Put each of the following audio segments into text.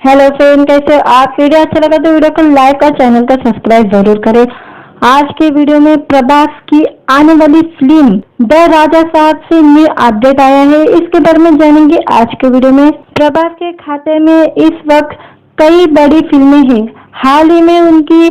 Hello friend, कैसे हो आप। वीडियो अच्छा लगा तो वीडियो को लाइक और चैनल को सब्सक्राइब जरूर करें। आज के वीडियो में प्रभास की आने वाली फिल्म द राजा साहब से न्यू अपडेट आया है। इसके बारे में जानेंगे आज के वीडियो में। प्रभास के खाते में इस वक्त कई बड़ी फिल्में हैं। हाल ही में उनकी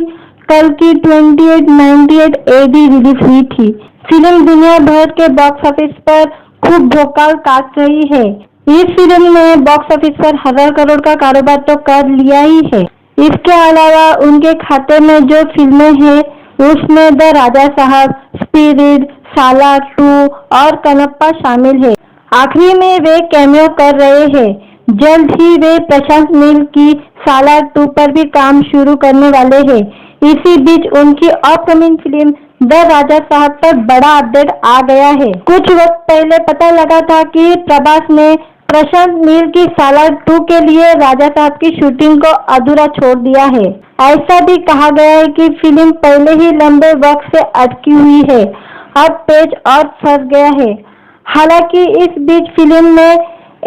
कल की 2898 AD रिलीज हुई थी। फिल्म दुनिया भर के बॉक्स ऑफिस पर खूब भोकाल काट रही है। इस फिल्म ने बॉक्स ऑफिस पर 1000 करोड़ का कारोबार तो कर लिया ही है। इसके अलावा उनके खाते में जो फिल्में हैं उसमें द राजा साहब, स्पिरिट, सालार 2 और कनप्पा शामिल है। आखिरी में वे कैमियो कर रहे हैं। जल्द ही वे प्रशांत नील की सालार 2 पर भी काम शुरू करने वाले हैं। इसी बीच उनकी अपकमिंग फिल्म द राजा साहब पर बड़ा अपडेट आ गया है। कुछ वक्त पहले पता लगा था कि प्रभास ने प्रशांत नील की सालार 2 के लिए राजा साहब की शूटिंग को अधूरा छोड़ दिया है। ऐसा भी कहा गया है कि फिल्म पहले ही लंबे वक्त से अटकी हुई है, अब पेच और फंस गया है। हालांकि इस बीच फिल्म में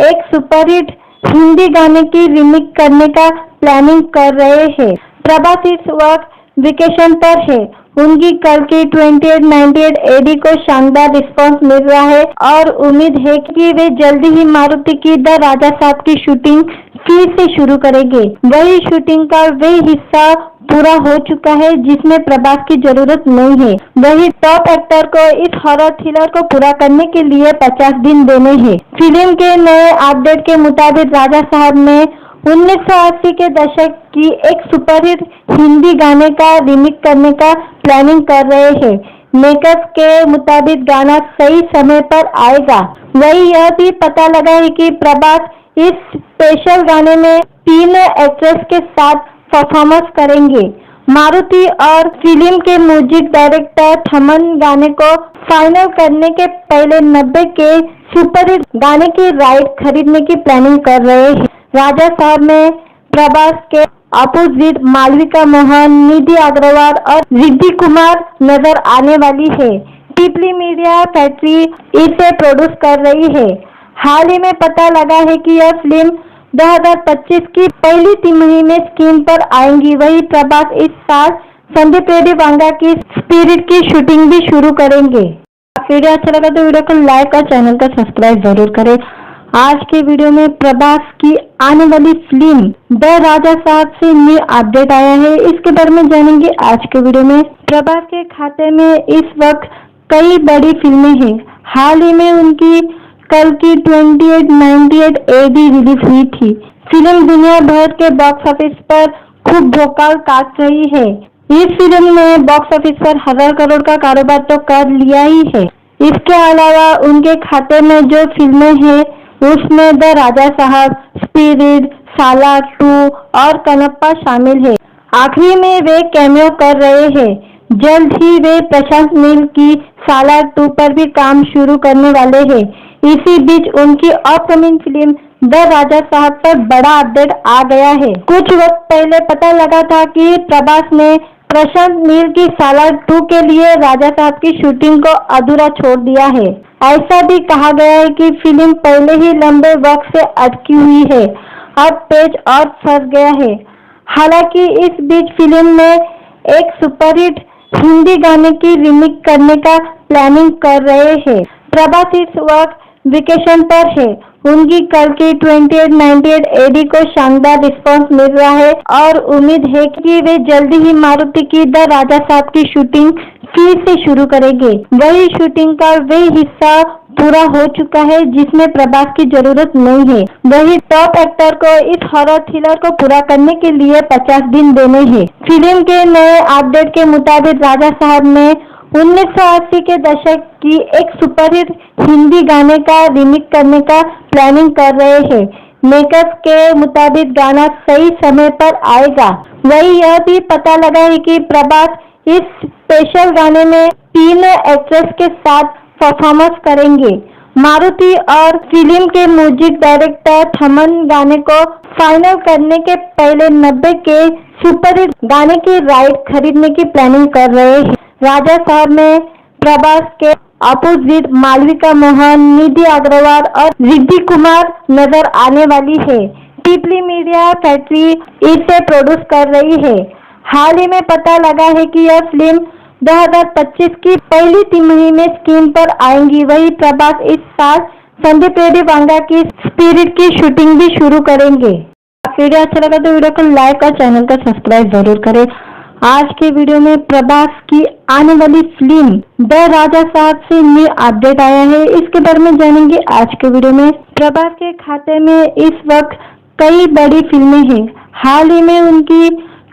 एक सुपरहिट हिंदी गाने की रीमेक करने का प्लानिंग कर रहे हैं। प्रभास इस वक्त वेकेशन पर है। उनकी कल की 2898 AD को शानदार रिस्पांस मिल रहा है और उम्मीद है कि वे जल्दी ही मारुति की द राजा साहब की शूटिंग फिर से शुरू करेंगे। वही शूटिंग का वे हिस्सा पूरा हो चुका है जिसमें प्रभास की जरूरत नहीं है। वही टॉप एक्टर को इस हॉरर थ्रिलर को पूरा करने के लिए 50 दिन देने हैं। फिल्म के नए अपडेट के मुताबिक राजा साहब में 1980 के दशक की एक सुपरहिट हिंदी गाने का रीमेक करने का प्लानिंग कर रहे हैं। मेकर्स के मुताबिक गाना सही समय पर आएगा। वही यह भी पता लगा है कि प्रभास इस स्पेशल गाने में 3 एक्ट्रेस के साथ परफॉर्मेंस करेंगे। मारुति और फिल्म के म्यूजिक डायरेक्टर थमन गाने को फाइनल करने के पहले 90 के सुपरहिट गाने की राइट खरीदने की प्लानिंग कर रहे हैं। राजा साहब में प्रभास के अपोजिट मालविका मोहन, निधि अग्रवाल और रिद्धि कुमार नजर आने वाली है। टिपली मीडिया फैक्ट्री इसे प्रोड्यूस कर रही है। हाल ही में पता लगा है कि यह फिल्म 2025 की पहली तिमाही में स्क्रीन पर आएंगी। वही प्रभास इस साल संदीप रेड्डी वांगा की स्पिरिट की शूटिंग भी शुरू करेंगे। वीडियो अच्छा लगा तो वीडियो को लाइक और चैनल को सब्सक्राइब जरूर करें। आज के वीडियो में प्रभास की आने वाली फिल्म द राजा साहब से न्यू अपडेट आया है। इसके बारे में जानेंगे आज के वीडियो में। प्रभास के खाते में इस वक्त कई बड़ी फिल्में हैं। हाल ही में उनकी कल की 2898 AD रिलीज हुई थी। फिल्म दुनिया भर के बॉक्स ऑफिस पर खूब भोकाल काट रही है। इस फिल्म ने बॉक्स ऑफिस पर 1000 करोड़ का कारोबार तो कर लिया ही है। इसके अलावा उनके खाते में जो फिल्में हैं उसमें द राजा साहब, स्पिरिट, सालार 2 और कनप्पा शामिल है। आखिरी में वे कैमियो कर रहे हैं। जल्द ही वे प्रशांत नील की सालार 2 पर भी काम शुरू करने वाले हैं। इसी बीच उनकी अपकमिंग फिल्म द राजा साहब पर बड़ा अपडेट आ गया है। कुछ वक्त पहले पता लगा था कि प्रभास ने प्रशांत नील की सालार 2 के लिए राजा साहब की शूटिंग को अधूरा छोड़ दिया है। ऐसा भी कहा गया है कि फिल्म पहले ही लंबे वक्त से अटकी हुई है, अब पेच और फंस गया है। हालांकि इस बीच फिल्म में एक सुपरहिट हिंदी गाने की रीमेक करने का प्लानिंग कर रहे हैं। प्रभास इस वक्त वेकेशन पर है। उनकी कल की 2898 AD को शानदार रिस्पांस मिल रहा है और उम्मीद है कि वे जल्दी ही मारुति की द राजा साहब की शूटिंग फिर से शुरू करेंगे। वही शूटिंग का वे हिस्सा पूरा हो चुका है जिसमें प्रभास की जरूरत नहीं है। वही टॉप एक्टर को इस हॉरर थ्रिलर को पूरा करने के लिए 50 दिन देने हैं। फिल्म के नए अपडेट के मुताबिक राजा साहब में 1980 के दशक की एक सुपरहिट हिंदी गाने का रीमेक करने का प्लानिंग कर रहे हैं। मेकर्स के मुताबिक गाना सही समय पर आएगा। वही यह भी पता लगा है कि प्रभास इस स्पेशल गाने में 3 एक्ट्रेस के साथ परफॉर्मेंस करेंगे। मारुति और फिल्म के म्यूजिक डायरेक्टर थमन गाने को फाइनल करने के पहले 90 के सुपरहिट गाने की राइट खरीदने की प्लानिंग कर रहे हैं। राजा साहब में प्रभास के अपोजिट मालविका मोहन, निधि अग्रवाल और रिद्धि कुमार नजर आने वाली है। पीपली मीडिया फैक्ट्री इसे प्रोड्यूस कर रही है। हाल ही में पता लगा है कि यह फिल्म 2025 की पहली तिमाही में स्क्रीन पर आएंगी। वही प्रभास इस साल संदीप रेड्डी वांगा की स्पिरिट की शूटिंग भी शुरू करेंगे। वीडियो अच्छा लगा तो वीडियो को लाइक और चैनल को सब्सक्राइब जरूर करें। आज के वीडियो में प्रभास की आने वाली फिल्म द राजा साहब से न्यू अपडेट आया है, इसके बारे में जानेंगे आज के वीडियो में। प्रभास के खाते में इस वक्त कई बड़ी फिल्में हैं। हाल ही में उनकी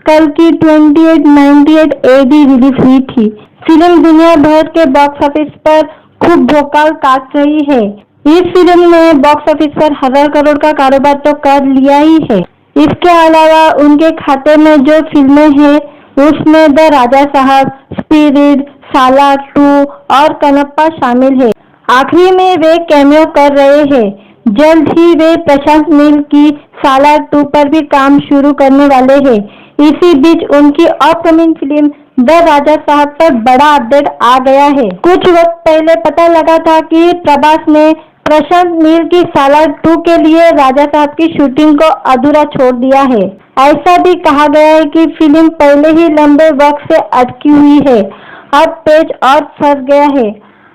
कल की 2898 AD रिलीज हुई थी। फिल्म दुनिया भर के बॉक्स ऑफिस पर खूब भोकाल काट रही है। इस फिल्म ने बॉक्स ऑफिस पर 1000 करोड़ का कारोबार तो कर लिया ही है। इसके अलावा उनके खाते में जो फिल्में हैं उसमें द राजा साहब, स्पिरिट, सालार 2 और कनप्पा शामिल है। आखिरी में वे कैमियो कर रहे हैं। जल्द ही वे प्रशांत नील की सालार 2 पर भी काम शुरू करने वाले हैं। इसी बीच उनकी अपकमिंग फिल्म द राजा साहब पर बड़ा अपडेट आ गया है। कुछ वक्त पहले पता लगा था कि प्रभास ने प्रशांत नील की सालार 2 के लिए राजा साहब की शूटिंग को अधूरा छोड़ दिया है। ऐसा भी कहा गया है कि फिल्म पहले ही लंबे वक्त से अटकी हुई है, अब पेज और फंस गया है।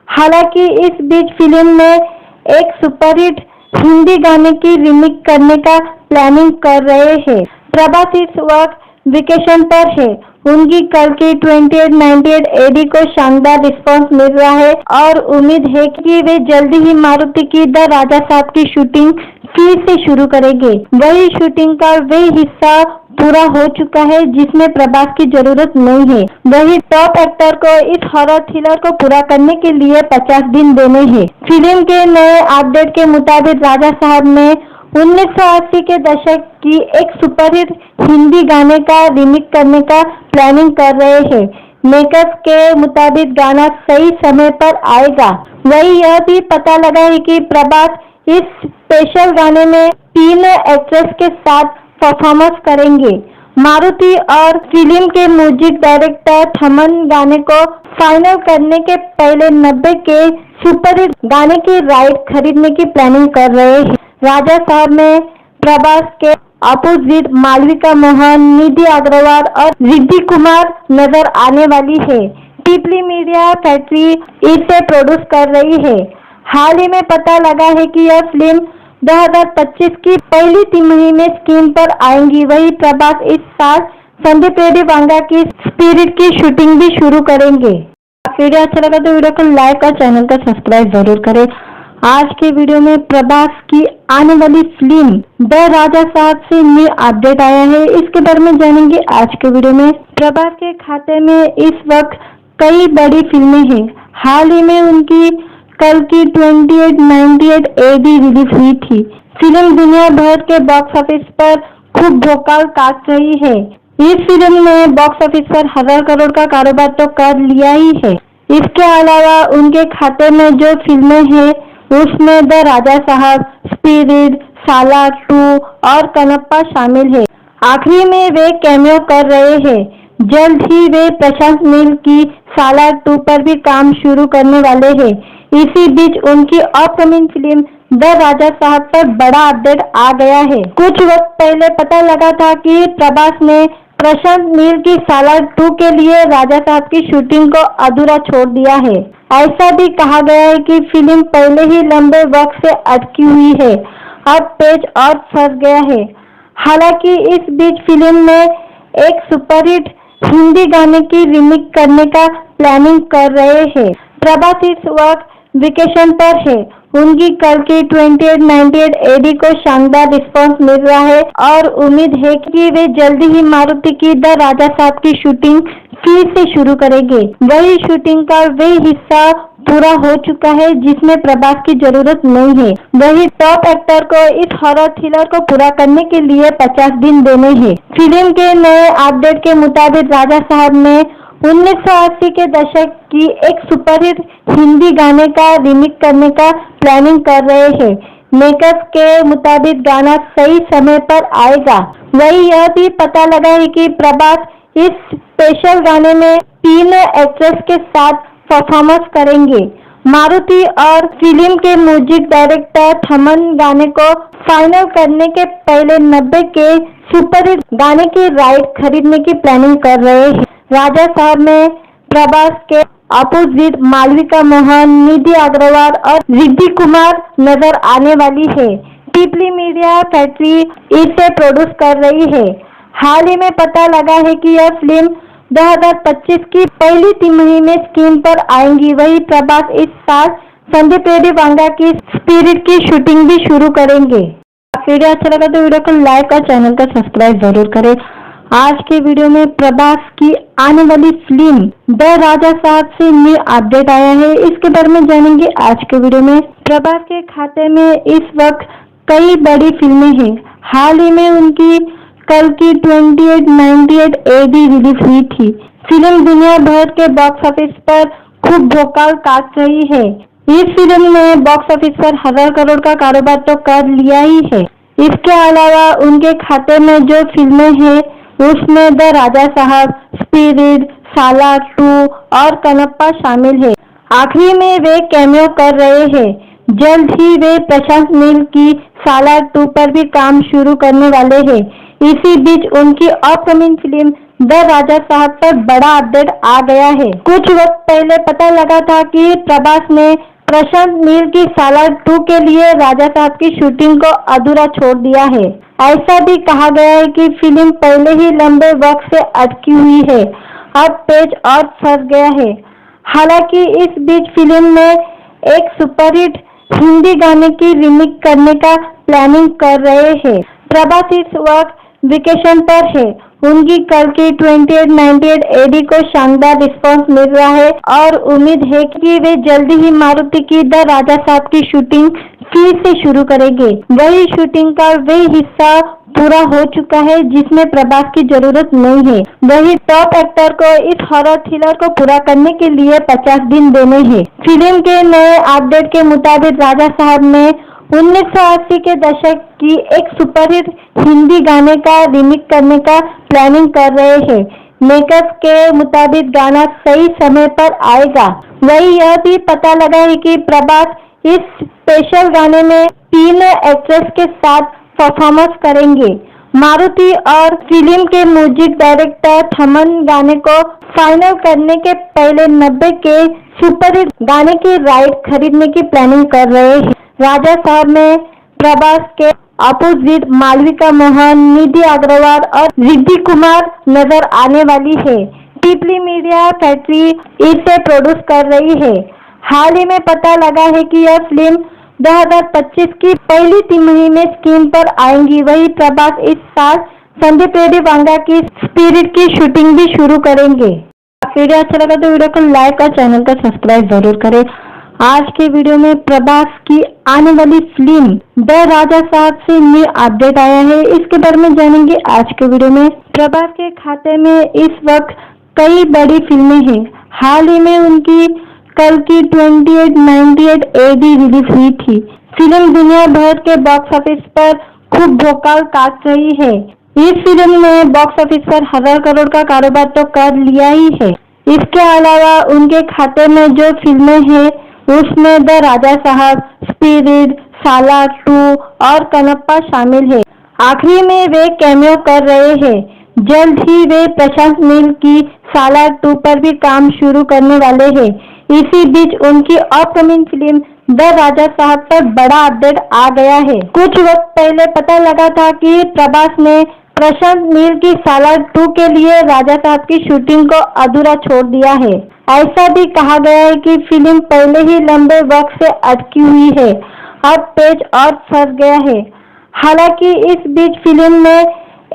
हालांकि इस बीच फिल्म में एक सुपरहिट हिंदी गाने की रीमेक करने का प्लानिंग कर रहे हैं। प्रभास इस वक्त वेकेशन पर है। उनकी कल की 2898 AD को शानदार रिस्पांस मिल रहा है और उम्मीद है कि वे जल्दी ही मारुति की द राजा साहब की शूटिंग फिर से शुरू करेंगे। वही शूटिंग का वही हिस्सा पूरा हो चुका है जिसमें प्रभास की जरूरत नहीं है। वही टॉप एक्टर को इस हॉरर थ्रिलर को पूरा करने के लिए 50 दिन देने हैं। फिल्म के नए अपडेट के मुताबिक राजा साहब में 1980 के दशक की एक सुपरहिट हिंदी गाने का रीमेक करने का प्लानिंग कर रहे हैं। मेकर्स के मुताबिक गाना सही समय पर आएगा। वही यह भी पता लगा है कि प्रभास इस स्पेशल गाने में 3 एक्ट्रेस के साथ परफॉर्मेंस करेंगे। मारुति और फिल्म के म्यूजिक डायरेक्टर थमन गाने को फाइनल करने के पहले 90 के सुपरहिट गाने की राइट खरीदने की प्लानिंग कर रहे हैं। राजा साहब में प्रभास के अपोजिट मालविका मोहन, निधि अग्रवाल और रिद्धि कुमार नजर आने वाली है। पीपली मीडिया फैक्ट्री इसे प्रोड्यूस कर रही है। हाल ही में पता लगा है कि यह फिल्म 2025 की पहली तिमाही में स्क्रीन पर आएंगी। वही प्रभास इस साल संदीप रेड्डी वांगा की स्पिरिट की शूटिंग भी शुरू करेंगे। वीडियो अच्छा लगा तो वीडियो को लाइक और चैनल को सब्सक्राइब जरूर करें। आज के वीडियो में प्रभास की आने वाली फिल्म द राजा साहब से न्यू अपडेट आया है, इसके बारे में जानेंगे आज के वीडियो में। प्रभास के खाते में इस वक्त कई बड़ी फिल्में हैं। हाल ही में उनकी कल की 2898 AD रिलीज हुई थी। फिल्म दुनिया भर के बॉक्स ऑफिस पर खूब भोकाल काट रही है। इस फिल्म ने बॉक्स ऑफिस पर 1000 करोड़ का कारोबार तो कर लिया ही है। इसके अलावा उनके खाते में जो फिल्में हैं उसमें द राजा साहब, स्पिरिट, सालार 2 और कनप्पा शामिल है। आखिरी में वे कैमियो कर रहे हैं। जल्द ही वे प्रशांत नील की सालार 2 पर भी काम शुरू करने वाले हैं। इसी बीच उनकी अपकमिंग फिल्म द राजा साहब पर बड़ा अपडेट आ गया है। कुछ वक्त पहले पता लगा था कि प्रभास ने प्रशांत नील की सालार 2 के लिए राजा साहब की शूटिंग को अधूरा छोड़ दिया है। ऐसा भी कहा गया है कि फिल्म पहले ही लंबे वक्त से अटकी हुई है, अब पेज और फंस गया है। हालांकि इस बीच फिल्म में एक सुपरहिट हिंदी गाने की रीमेक करने का प्लानिंग कर रहे हैं। प्रभास इस वक्त वेकेशन पर है। उनकी कल की 2898 AD को शानदार रिस्पांस मिल रहा है और उम्मीद है कि वे जल्दी ही मारुति की द राजा साहब की शूटिंग फिर से शुरू करेंगे। वही शूटिंग का वही हिस्सा पूरा हो चुका है जिसमें प्रभास की जरूरत नहीं है। वही टॉप एक्टर को इस हॉरर थ्रिलर को पूरा करने के लिए 50 दिन देने हैं। फिल्म के नए अपडेट के मुताबिक राजा साहब में 1980 के दशक की एक सुपरहिट हिंदी गाने का रीमेक करने का प्लानिंग कर रहे हैं। मेकर्स के मुताबिक गाना सही समय पर आएगा। वही यह भी पता लगा है कि प्रभास इस स्पेशल गाने में 3 एक्ट्रेस के साथ परफॉर्मेंस करेंगे। मारुति और फिल्म के म्यूजिक डायरेक्टर थमन गाने को फाइनल करने के पहले 90 के सुपरहिट गाने की राइट खरीदने की प्लानिंग कर रहे हैं। राजा साहब में प्रभास के अपोजिट मालविका मोहन, निधि अग्रवाल और रिद्धि कुमार नजर आने वाली है। पीपली मीडिया फैक्ट्री इसे प्रोड्यूस कर रही है। हाल ही में पता लगा है कि यह फिल्म 2025 की पहली तिमाही में स्क्रीन पर आएंगी। वही प्रभास इस साल संदीप रेड्डी वांगा की स्पिरिट की शूटिंग भी शुरू करेंगे। वीडियो अच्छा लगा तो वीडियो को लाइक और चैनल को सब्सक्राइब जरूर करें। आज के वीडियो में प्रभास की आने वाली फिल्म द राजा साहब से न्यू अपडेट आया है। इसके बारे में जानेंगे आज के वीडियो में। प्रभास के खाते में इस वक्त कई बड़ी फिल्में हैं। हाल ही में उनकी कल की 2898 AD रिलीज हुई थी। फिल्म दुनिया भर के बॉक्स ऑफिस पर खूब धोखा काट रही है। इस फिल्म ने बॉक्स ऑफिस पर 1000 करोड़ का कारोबार तो कर लिया ही है। इसके अलावा उनके खाते में जो फिल्में हैं उसमें द राजा साहब, स्पिरिट, सालार 2 और कनप्पा शामिल है। आखिरी में वे कैमियो कर रहे हैं। जल्द ही वे प्रशांत नील की सालार 2 पर भी काम शुरू करने वाले हैं। इसी बीच उनकी अपकमिंग फिल्म द राजा साहब पर बड़ा अपडेट आ गया है। कुछ वक्त पहले पता लगा था कि प्रभास ने प्रशांत नील की सालार 2 के लिए राजा साहब की शूटिंग को अधूरा छोड़ दिया है। ऐसा भी कहा गया है कि फिल्म पहले ही लंबे वक्त से अटकी हुई है, अब पेज और फंस गया है। हालांकि इस बीच फिल्म में एक सुपरहिट हिंदी गाने की रीमेक करने का प्लानिंग कर रहे हैं। प्रभास इस वक्त वेकेशन पर है। उनकी कल की 2898 AD को शानदार रिस्पांस मिल रहा है और उम्मीद है कि वे जल्दी ही मारुति की द राजा साहब की शूटिंग फिर से शुरू करेंगे। वही शूटिंग का वे हिस्सा पूरा हो चुका है जिसमें प्रभास की जरूरत नहीं है। वही टॉप एक्टर को इस हॉरर थ्रिलर को पूरा करने के लिए 50 दिन देने हैं। फिल्म के नए अपडेट के मुताबिक राजा साहब में 1980 के दशक की एक सुपरहिट हिंदी गाने का रीमेक करने का प्लानिंग कर रहे हैं। मेकर्स के मुताबिक गाना सही समय पर आएगा। वही यह भी पता लगा है कि प्रभास इस स्पेशल गाने में 3 एक्ट्रेस के साथ परफॉर्मेंस करेंगे। मारुति और फिल्म के म्यूजिक डायरेक्टर थमन गाने को फाइनल करने के पहले 90 के सुपरहिट गाने की राइट खरीदने की प्लानिंग कर रहे हैं। राजा साहब में प्रभास के अपोजिट मालविका मोहन, निधि अग्रवाल और रिद्धि कुमार नजर आने वाली है। पीपली मीडिया फैक्ट्री इसे प्रोड्यूस कर रही है। हाल ही में पता लगा है कि यह फिल्म 2025 की पहली तिमाही में स्क्रीन पर आएंगी। वही प्रभास इस साल संदीप रेड्डी वांगा की स्पिरिट की शूटिंग भी शुरू करेंगे। वीडियो अच्छा लगा तो वीडियो को लाइक और चैनल को सब्सक्राइब जरूर करें। आज के वीडियो में प्रभास की आने वाली फिल्म द राजा साहब से न्यू अपडेट आया है। इसके बारे में जानेंगे आज के वीडियो में। प्रभास के खाते में इस वक्त कई बड़ी फिल्में हैं। हाल ही में उनकी कल की 2898 AD रिलीज हुई थी। फिल्म दुनिया भर के बॉक्स ऑफिस पर खूब धोखा काट रही है। इस फिल्म ने बॉक्स ऑफिस पर 1000 करोड़ का कारोबार तो कर लिया ही है। इसके अलावा उनके खाते में जो फिल्में हैं उसमें द राजा साहब, स्पिरिट, सालार 2 और कनप्पा शामिल है। आखिरी में वे कैमियो कर रहे हैं। जल्द ही वे प्रशांत नील की सालार 2 पर भी काम शुरू करने वाले हैं। इसी बीच उनकी अपकमिंग फिल्म द राजा साहब पर बड़ा अपडेट आ गया है। कुछ वक्त पहले पता लगा था कि प्रभास ने प्रशांत नील की सालार 2 के लिए राजा साहब की शूटिंग को अधूरा छोड़ दिया है। ऐसा भी कहा गया है कि फिल्म पहले ही लंबे वक्त से अटकी हुई है, अब पेज और फंस गया है। हालांकि इस बीच फिल्म में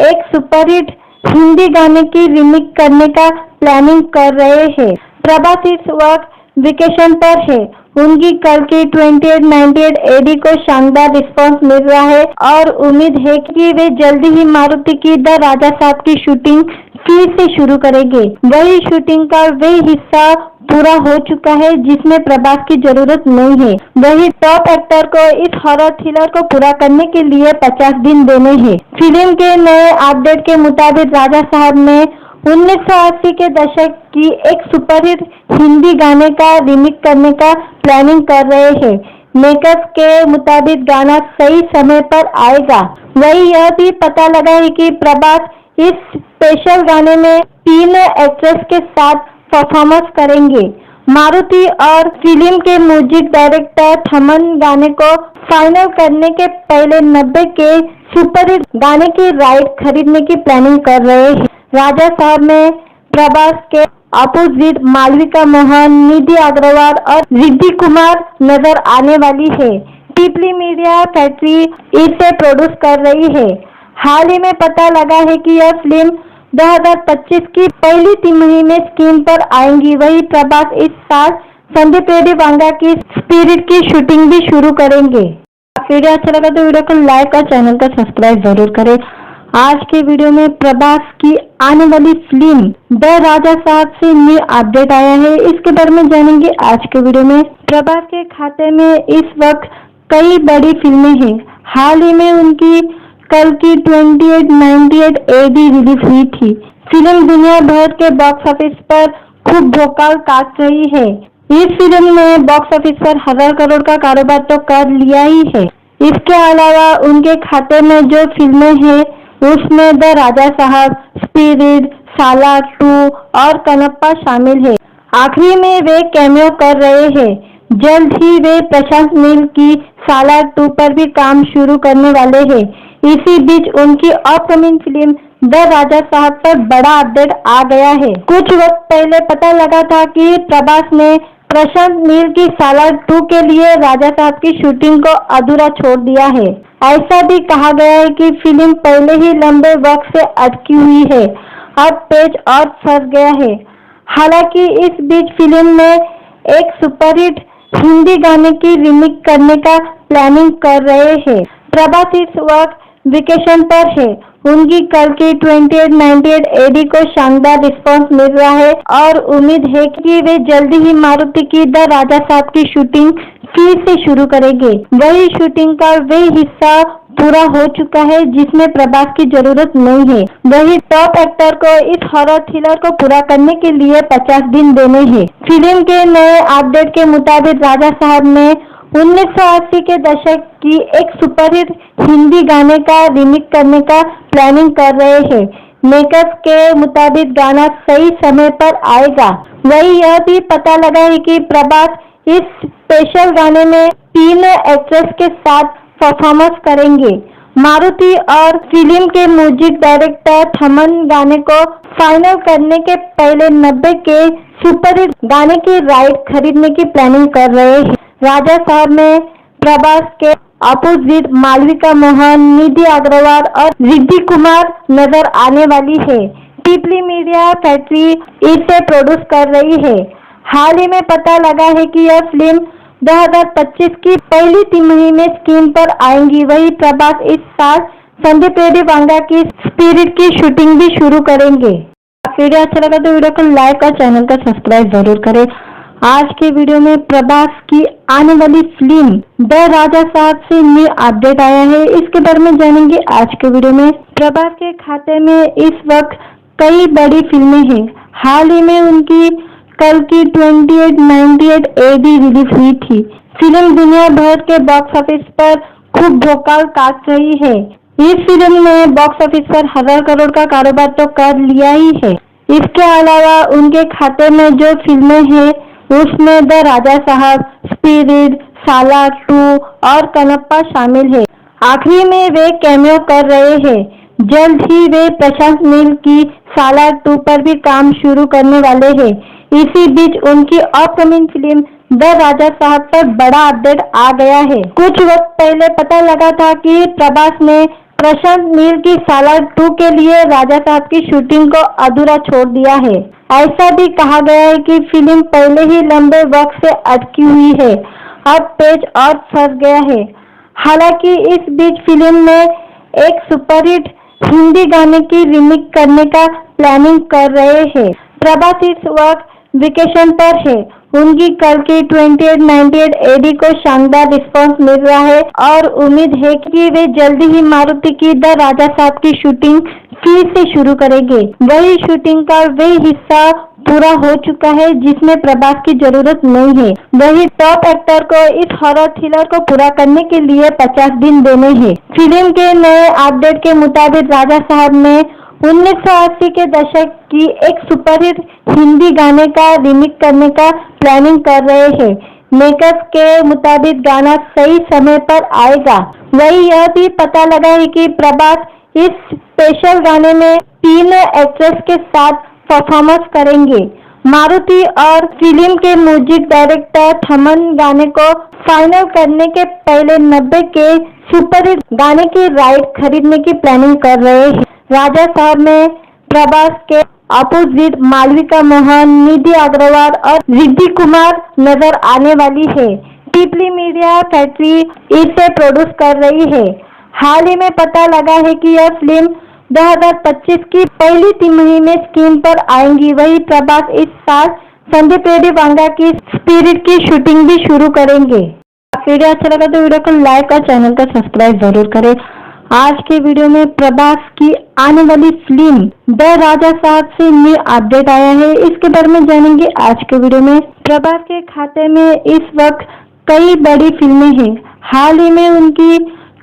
एक सुपरहिट हिंदी गाने की रीमेक करने का प्लानिंग कर रहे हैं। प्रभास इस वक्त वेकेशन पर है। उनकी कल की 2898 AD को शानदार रिस्पांस मिल रहा है और उम्मीद है कि वे जल्दी ही मारुति की द राजा साहब की शूटिंग फिर से शुरू करेंगे। वही शूटिंग का वे हिस्सा पूरा हो चुका है जिसमें प्रभास की जरूरत नहीं है। वही टॉप एक्टर को इस हॉरर थ्रिलर को पूरा करने के लिए 50 दिन देने हैं। फिल्म के नए अपडेट के मुताबिक राजा साहब में 1980 के दशक की एक सुपरहिट हिंदी गाने का रीमेक करने का प्लानिंग कर रहे हैं। मेकर्स के मुताबिक गाना सही समय पर आएगा। वही यह भी पता लगा है कि प्रभास इस स्पेशल गाने में 3 एक्ट्रेस के साथ परफॉर्मेंस करेंगे। मारुति और फिल्म के म्यूजिक डायरेक्टर थमन गाने को फाइनल करने के पहले 90 के सुपरहिट गाने की राइट खरीदने की प्लानिंग कर रहे हैं। राजा साहब में प्रभास के अपोजिट मालविका मोहन, निधि अग्रवाल और रिद्धि कुमार नजर आने वाली है। पीपली मीडिया फैक्ट्री इसे प्रोड्यूस कर रही है। हाल ही में पता लगा है कि यह फिल्म 2025 की पहली तिमाही में स्क्रीन पर आएंगी। वही प्रभास इस साल संदीप रेड्डी वांगा की स्पिरिट की शूटिंग भी शुरू करेंगे। वीडियो अच्छा लगा तो वीडियो को लाइक और चैनल को सब्सक्राइब जरूर करें। आज के वीडियो में प्रभास की आने वाली फिल्म द राजा साहब से न्यू अपडेट आया है। इसके बारे में जानेंगे आज के वीडियो में। प्रभास के खाते में इस वक्त कई बड़ी फिल्में हैं। हाल ही में उनकी कल की 2898 AD रिलीज हुई थी। फिल्म दुनिया भर के बॉक्स ऑफिस पर खूब भोकाल काट रही है। इस फिल्म ने बॉक्स ऑफिस पर 1000 करोड़ का कारोबार तो कर लिया ही है। इसके अलावा उनके खाते में जो फिल्में हैं उसमें द राजा साहब, स्पिरिट, सालार 2 और कनप्पा शामिल है। आखिरी में वे कैमियो कर रहे हैं। जल्द ही वे प्रशांत नील की सालार 2 पर भी काम शुरू करने वाले हैं। इसी बीच उनकी अपकमिंग फिल्म द राजा साहब पर बड़ा अपडेट आ गया है। कुछ वक्त पहले पता लगा था कि प्रभास ने प्रशांत नील की सालार 2 के लिए राजा साहब की शूटिंग को अधूरा छोड़ दिया है। ऐसा भी कहा गया है कि फिल्म पहले ही लंबे वक्त से अटकी हुई है। अब पेज और फंस गया है। हालांकि इस बीच फिल्म में एक सुपरहिट हिंदी गाने की रीमेक करने का प्लानिंग कर रहे हैं। प्रभास इस वक्त वेकेशन पर है। उनकी कल की 2898 AD को शानदार रिस्पांस मिल रहा है और उम्मीद है कि वे जल्दी ही मारुति की द राजा साहब की शूटिंग फिर से शुरू करेंगे। वही शूटिंग का वे हिस्सा पूरा हो चुका है जिसमें प्रभास की जरूरत नहीं है। वही टॉप एक्टर को इस हॉरर थ्रिलर को पूरा करने के लिए 50 दिन देने हैं। फिल्म के नए अपडेट के मुताबिक राजा साहब में 1980 के दशक की एक सुपरहिट हिंदी गाने का रीमेक करने का प्लानिंग कर रहे हैं। मेकर्स के मुताबिक गाना सही समय पर आएगा। वही यह भी पता लगा है कि प्रभास इस स्पेशल गाने में 3 एक्ट्रेस के साथ परफॉर्मेंस करेंगे। मारुति और फिल्म के म्यूजिक डायरेक्टर थमन गाने को फाइनल करने के पहले 90 के सुपरहिट गाने की राइट खरीदने की प्लानिंग कर रहे हैं। राजा साहब में प्रभास के अपोजिट मालविका मोहन, निधि अग्रवाल और रिद्धि कुमार नजर आने वाली है। पीपली मीडिया फैक्ट्री इसे प्रोड्यूस कर रही है। हाल ही में पता लगा है कि यह फिल्म 2025 की पहली तिमाही में स्क्रीन पर आएंगी। वही प्रभास इस साल संदीप रेड्डी वांगा की स्पिरिट की शूटिंग भी शुरू करेंगे। वीडियो अच्छा लगा तो वीडियो को लाइक और चैनल को सब्सक्राइब जरूर करें। आज के वीडियो में प्रभास की आने वाली फिल्म द राजा साहब से न्यू अपडेट आया है। इसके बारे में जानेंगे आज के वीडियो में। प्रभास के खाते में इस वक्त कई बड़ी फिल्में हैं। हाल ही में उनकी कल की 2898 AD रिलीज हुई थी। फिल्म दुनिया भर के बॉक्स ऑफिस पर खूब भोकाल काट रही है। इस फिल्म ने बॉक्स ऑफिस पर 1000 करोड़ का कारोबार तो कर लिया ही है। इसके अलावा उनके खाते में जो फिल्में हैं उसमें द राजा साहब, स्पिरिट, सालार 2 और कनप्पा शामिल है। आखिरी में वे कैमियो कर रहे हैं। जल्द ही वे प्रशांत नील की सालार 2 पर भी काम शुरू करने वाले हैं। इसी बीच उनकी अपकमिंग फिल्म द राजा साहब पर बड़ा अपडेट आ गया है। कुछ वक्त पहले पता लगा था कि प्रभास ने प्रशांत नील की सालार 2 के लिए राजा साहब की शूटिंग को अधूरा छोड़ दिया है। ऐसा भी कहा गया है कि फिल्म पहले ही लंबे वक्त से अटकी हुई है। अब पेज और फंस गया है। हालांकि इस बीच फिल्म में एक सुपरहिट हिंदी गाने की रीमेक करने का प्लानिंग कर रहे हैं। प्रभास इस वक्त वेकेशन पर है। उनकी कल की 2898 AD को शानदार रिस्पांस मिल रहा है और उम्मीद है कि वे जल्दी ही मारुति की द राजा साहब की शूटिंग फिर से शुरू करेंगे। वही शूटिंग का वही हिस्सा पूरा हो चुका है जिसमें प्रभास की जरूरत नहीं है। वही टॉप एक्टर को इस हॉरर थ्रिलर को पूरा करने के लिए 50 दिन देने हैं। फिल्म के नए अपडेट के मुताबिक राजा साहब में 1980 के दशक की एक सुपरहिट हिंदी गाने का रीमेक करने का प्लानिंग कर रहे हैं। मेकर्स के मुताबिक गाना सही समय पर आएगा। वही यह भी पता लगा है कि प्रभास इस स्पेशल गाने में 3 एक्ट्रेस के साथ परफॉर्मेंस करेंगे। मारुति और फिल्म के म्यूजिक डायरेक्टर थमन गाने को फाइनल करने के पहले 90 के सुपरहिट गाने की राइट खरीदने की प्लानिंग कर रहे हैं। राजा साहब में प्रभास के अपोजिट मालविका मोहन, निधि अग्रवाल और रिद्धि कुमार नजर आने वाली है। पीपली मीडिया फैक्ट्री इसे प्रोड्यूस कर रही है। हाल ही में पता लगा है कि यह फिल्म 2025 की पहली तिमाही में स्क्रीन पर आएंगी। वही प्रभास इस साल संदीप रेड्डी वांगा की स्पिरिट की शूटिंग भी शुरू करेंगे। वीडियो अच्छा लगा तो वीडियो को लाइक और चैनल को सब्सक्राइब जरूर करें। आज के वीडियो में प्रभास की आने वाली फिल्म द राजा साहब से न्यू अपडेट आया है। इसके बारे में जानेंगे आज के वीडियो में। प्रभास के खाते में इस वक्त कई बड़ी फिल्में हैं। हाल ही में उनकी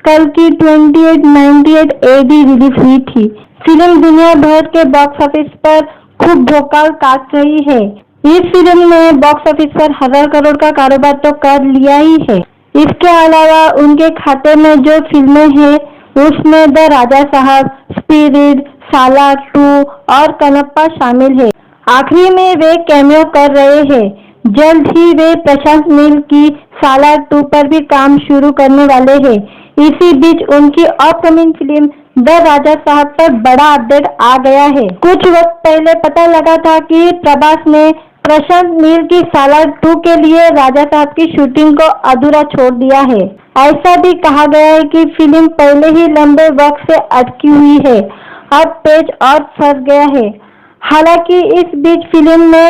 कल की 2898 AD रिलीज हुई थी। फिल्म दुनिया भर के बॉक्स ऑफिस पर खूब भोकाल काट रही है। इस फिल्म ने बॉक्स ऑफिस पर 1000 करोड़ का कारोबार तो कर लिया ही है। इसके अलावा उनके खाते में जो फिल्में हैं उसमें द राजा साहब, स्पिरिट, सालार 2 और कनप्पा शामिल है। आखिरी में वे कैमियो कर रहे हैं। जल्द ही वे प्रशांत नील की सालार 2 पर भी काम शुरू करने वाले हैं। इसी बीच उनकी अपकमिंग फिल्म द राजा साहब पर बड़ा अपडेट आ गया है। कुछ वक्त पहले पता लगा था कि प्रभास ने प्रशांत नील की सालार 2 के लिए राजा साहब की शूटिंग को अधूरा छोड़ दिया है। ऐसा भी कहा गया है कि फिल्म पहले ही लंबे वक्त से अटकी हुई है, अब पेच और फंस गया है। हालांकि इस बीच फिल्म में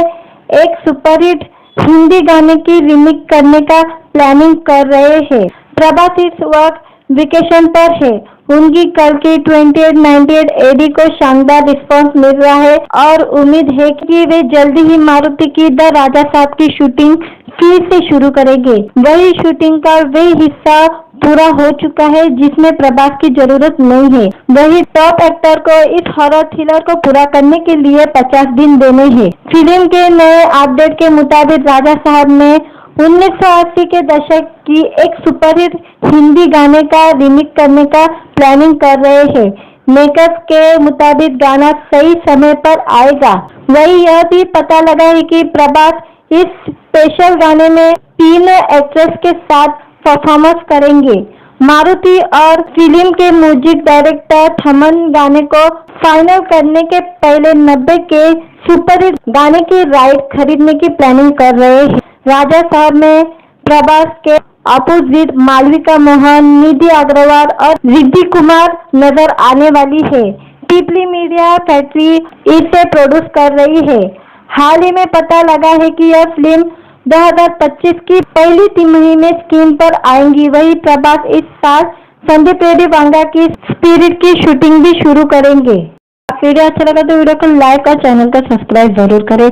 एक सुपरहिट हिंदी गाने की रीमेक करने का प्लानिंग कर रहे हैं। प्रभास इस वक्त वेकेशन पर है। उनकी कल की 2898 AD को शानदार रिस्पांस मिल रहा है और उम्मीद है कि वे जल्दी ही मारुति की द राजा साहब की शूटिंग फिर से शुरू करेंगे। वही शूटिंग का वही हिस्सा पूरा हो चुका है जिसमें प्रभास की जरूरत नहीं है। वही टॉप एक्टर को इस हॉरर थ्रिलर को पूरा करने के लिए 50 दिन देने हैं। फिल्म के नए अपडेट के मुताबिक राजा साहब में 1980 के दशक की एक सुपरहिट हिंदी गाने का रीमेक करने का प्लानिंग कर रहे हैं। मेकर्स के मुताबिक गाना सही समय पर आएगा। वही यह भी पता लगा है कि प्रभास इस स्पेशल गाने में 3 एक्ट्रेस के साथ परफॉर्मेंस करेंगे। मारुति और फिल्म के म्यूजिक डायरेक्टर थमन गाने को फाइनल करने के पहले 90 के सुपरहिट गाने की राइट खरीदने की प्लानिंग कर रहे हैं। राजा साहब में प्रभास के अपोजिट मालविका मोहन, निधि अग्रवाल और रिद्धि कुमार नजर आने वाली है। पीपली मीडिया फैक्ट्री इसे प्रोड्यूस कर रही है। हाल ही में पता लगा है कि यह फिल्म 2025 की पहली तिमाही में स्क्रीन पर आएंगी। वही प्रभास इस साल संदीप रेड्डी वांगा की स्पिरिट की शूटिंग भी शुरू करेंगे। वीडियो अच्छा लगा तो वीडियो को लाइक और चैनल को सब्सक्राइब जरूर करें।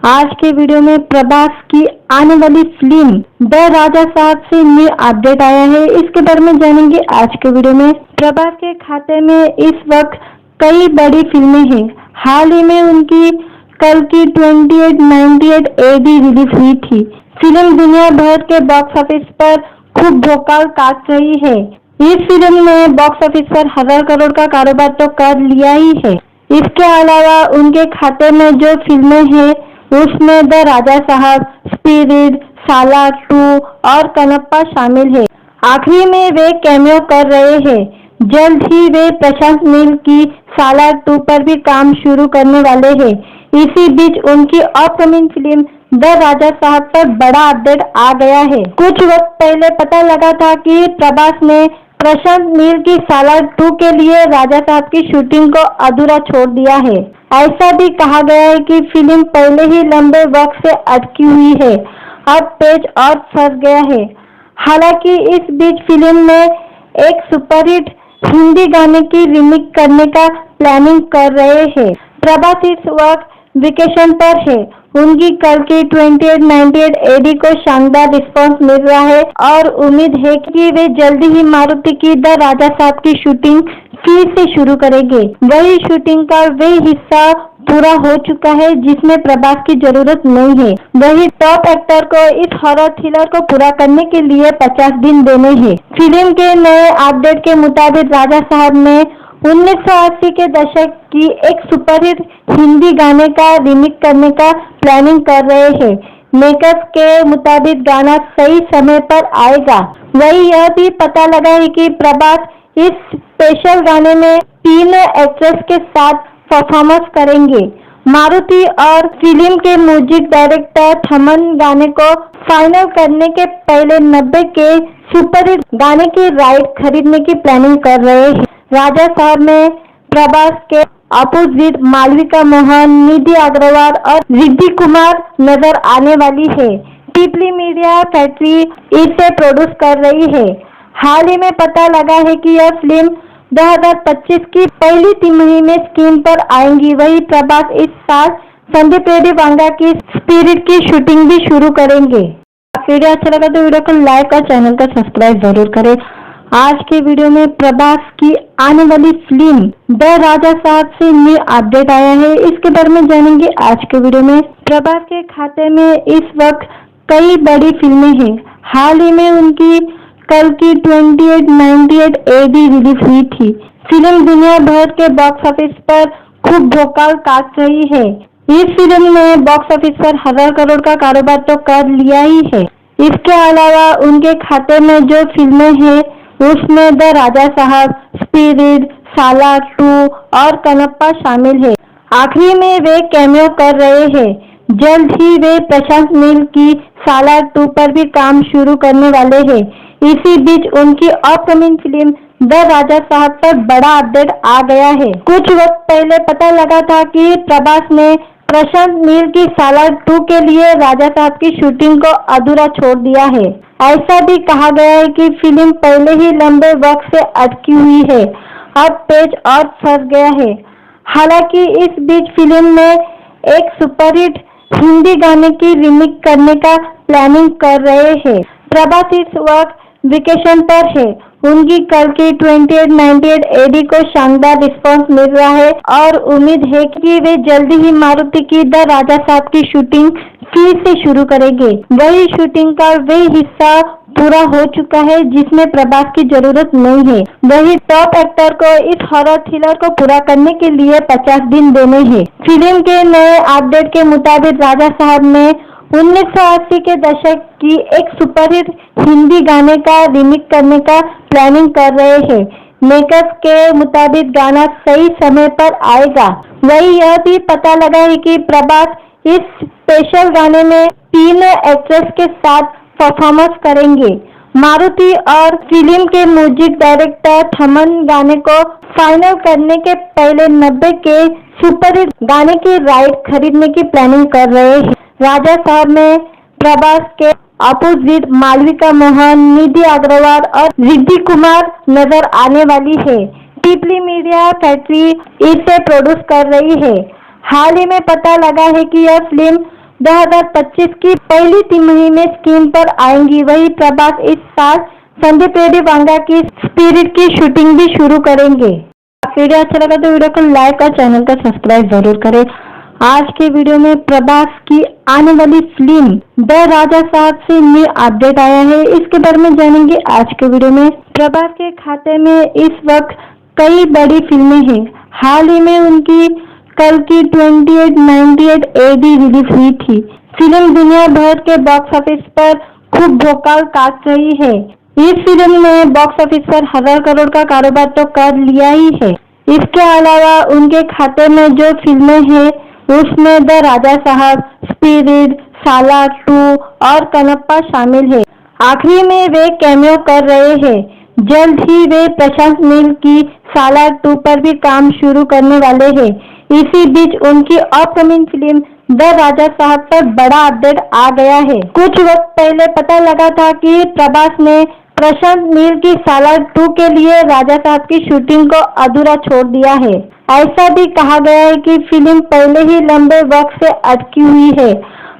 आज के वीडियो में प्रभास की आने वाली फिल्म द राजा साहब से न्यू अपडेट आया है। इसके बारे में जानेंगे आज के वीडियो में। प्रभास के खाते में इस वक्त कई बड़ी फिल्में हैं। हाल ही में उनकी कल की 2898 AD रिलीज हुई थी। फिल्म दुनिया भर के बॉक्स ऑफिस पर खूब भोकाल काट रही है। इस फिल्म ने बॉक्स ऑफिस पर 1000 करोड़ का कारोबार तो कर लिया ही है। इसके अलावा उनके खाते में जो फिल्में हैं उसमें द राजा साहब, स्पिरिट, सालार 2 और कनप्पा शामिल है। आखिरी में वे कैमियो कर रहे हैं। जल्द ही वे प्रशांत नील की सालार 2 पर भी काम शुरू करने वाले हैं। इसी बीच उनकी अपकमिंग फिल्म द राजा साहब पर बड़ा अपडेट आ गया है। कुछ वक्त पहले पता लगा था कि प्रभास ने प्रशांत नील की सालार 2 के लिए राजा साहब की शूटिंग को अधूरा छोड़ दिया है। ऐसा भी कहा गया है कि फिल्म पहले ही लंबे वक्त से अटकी हुई है, अब पेच और फंस गया है। हालांकि इस बीच फिल्म में एक सुपरहिट हिंदी गाने की रीमिक्स करने का प्लानिंग कर रहे हैं। प्रभास इस वक्त वेकेशन पर है। उनकी कल की 2898 AD को शानदार रिस्पांस मिल रहा है और उम्मीद है कि वे जल्दी ही मारुति की द राजा साहब की शूटिंग फिर से शुरू करेंगे। वही शूटिंग का वे हिस्सा पूरा हो चुका है जिसमें प्रभास की जरूरत नहीं है। वही टॉप एक्टर को इस हॉरर थ्रिलर को पूरा करने के लिए 50 दिन देने हैं। फिल्म के नए अपडेट के मुताबिक राजा साहब में 1980 के दशक की एक सुपरहिट हिंदी गाने का रीमिक्स करने का प्लानिंग कर रहे हैं। मेकर्स के मुताबिक गाना सही समय पर आएगा। वही यह भी पता लगा है कि प्रभास इस स्पेशल गाने में 3 एक्ट्रेस के साथ परफॉर्मेंस करेंगे। मारुति और फिल्म के म्यूजिक डायरेक्टर थमन गाने को फाइनल करने के पहले 90 के सुपरहिट गाने की राइट खरीदने की प्लानिंग कर रहे हैं। राजा साहब में प्रभास के अपोजिट मालविका मोहन, निधि अग्रवाल और रिद्धि कुमार नजर आने वाली है। पीपली मीडिया फैक्ट्री इसे प्रोड्यूस कर रही है। हाल ही में पता लगा है कि यह फिल्म 2025 की पहली तिमाही में स्क्रीन पर आएंगी। वही प्रभास इस साल संदीप रेड्डी वांगा की स्पिरिट की शूटिंग भी शुरू करेंगे। वीडियो अच्छा लगा तो वीडियो को लाइक और चैनल को सब्सक्राइब जरूर करें। आज के वीडियो में प्रभास की आने वाली फिल्म द राजा साहब से न्यू अपडेट आया है। इसके बारे में जानेंगे आज के वीडियो में। प्रभास के खाते में इस वक्त कई बड़ी फिल्में हैं। हाल ही में उनकी कल की 2898 AD रिलीज हुई थी। फिल्म दुनिया भर के बॉक्स ऑफिस पर खूब भोकाल काट रही है। इस फिल्म ने बॉक्स ऑफिस पर 1000 करोड़ का कारोबार तो कर लिया ही है। इसके अलावा उनके खाते में जो फिल्में हैं उसमें द राजा साहब, स्पिरिट, सालार 2 और कनप्पा शामिल है। आखिरी में वे कैमियो कर रहे हैं। जल्द ही वे प्रशांत नील की सालार 2 पर भी काम शुरू करने वाले हैं। इसी बीच उनकी अपकमिंग फिल्म द राजा साहब पर बड़ा अपडेट आ गया है। कुछ वक्त पहले पता लगा था कि प्रभास ने प्रशांत नील की सालार 2 के लिए राजा साहब की शूटिंग को अधूरा छोड़ दिया है। ऐसा भी कहा गया है कि फिल्म पहले ही लंबे वक्त से अटकी हुई है, अब पेज और फंस गया है। हालांकि इस बीच फिल्म में एक सुपरहिट हिंदी गाने की रीमिक्स करने का प्लानिंग कर रहे हैं। प्रभास इस वक्त वेकेशन पर है। उनकी कल की 2898 AD को शानदार रिस्पांस मिल रहा है और उम्मीद है कि वे जल्दी ही मारुति की द राजा साहब की शूटिंग फिर से शुरू करेंगे। वही शूटिंग का वे हिस्सा पूरा हो चुका है जिसमें प्रभास की जरूरत नहीं है। वही टॉप एक्टर को इस हॉरर थ्रिलर को पूरा करने के लिए 50 दिन देने हैं। फिल्म के नए अपडेट के मुताबिक राजा साहब में 1980 के दशक की एक सुपरहिट हिंदी गाने का रीमिक्स करने का प्लानिंग कर रहे हैं। मेकर्स के मुताबिक गाना सही समय पर आएगा। वही यह भी पता लगा है कि प्रभास इस स्पेशल गाने में 3 एक्ट्रेस के साथ परफॉर्मेंस करेंगे। मारुति और फिल्म के म्यूजिक डायरेक्टर थमन गाने को फाइनल करने के पहले 90 के सुपरहिट गाने की राइट खरीदने की प्लानिंग कर रहे हैं। राजा साहब में प्रभास के अपोजिट मालविका मोहन, निधि अग्रवाल और रिद्धि कुमार नजर आने वाली है। पीपली मीडिया फैक्ट्री इसे प्रोड्यूस कर रही है। हाल ही में पता लगा है कि यह फिल्म 2025 की पहली तिमाही में स्क्रीन पर आएंगी। वही प्रभास इस साल संदीप रेड्डी वांगा की स्पिरिट की शूटिंग भी शुरू करेंगे। वीडियो अच्छा लगा तो वीडियो को लाइक और चैनल को सब्सक्राइब जरूर करें। आज के वीडियो में प्रभास की आने वाली फिल्म द राजा साहब से न्यू अपडेट आया है। इसके बारे में जानेंगे आज के वीडियो में। प्रभास के खाते में इस वक्त कई बड़ी फिल्में हैं। हाल ही में उनकी कल की 2898 AD रिलीज हुई थी। फिल्म दुनिया भर के बॉक्स ऑफिस पर खूब भोकाल काट रही है। इस फिल्म ने बॉक्स ऑफिस पर 1000 करोड़ का कारोबार तो कर लिया ही है। इसके अलावा उनके खाते में जो फिल्में हैं उसमें द राजा साहब, स्पिरिट, सालार 2 और कनप्पा शामिल है। आखिरी में वे कैमियो कर रहे हैं। जल्द ही वे प्रशांत नील की सालार 2 पर भी काम शुरू करने वाले हैं। इसी बीच उनकी अपकमिंग फिल्म द राजा साहब पर बड़ा अपडेट आ गया है। कुछ वक्त पहले पता लगा था कि प्रभास ने प्रशांत नील की सालार 2 के लिए राजा साहब की शूटिंग को अधूरा छोड़ दिया है। ऐसा भी कहा गया है कि फिल्म पहले ही लंबे वक्त से अटकी हुई है,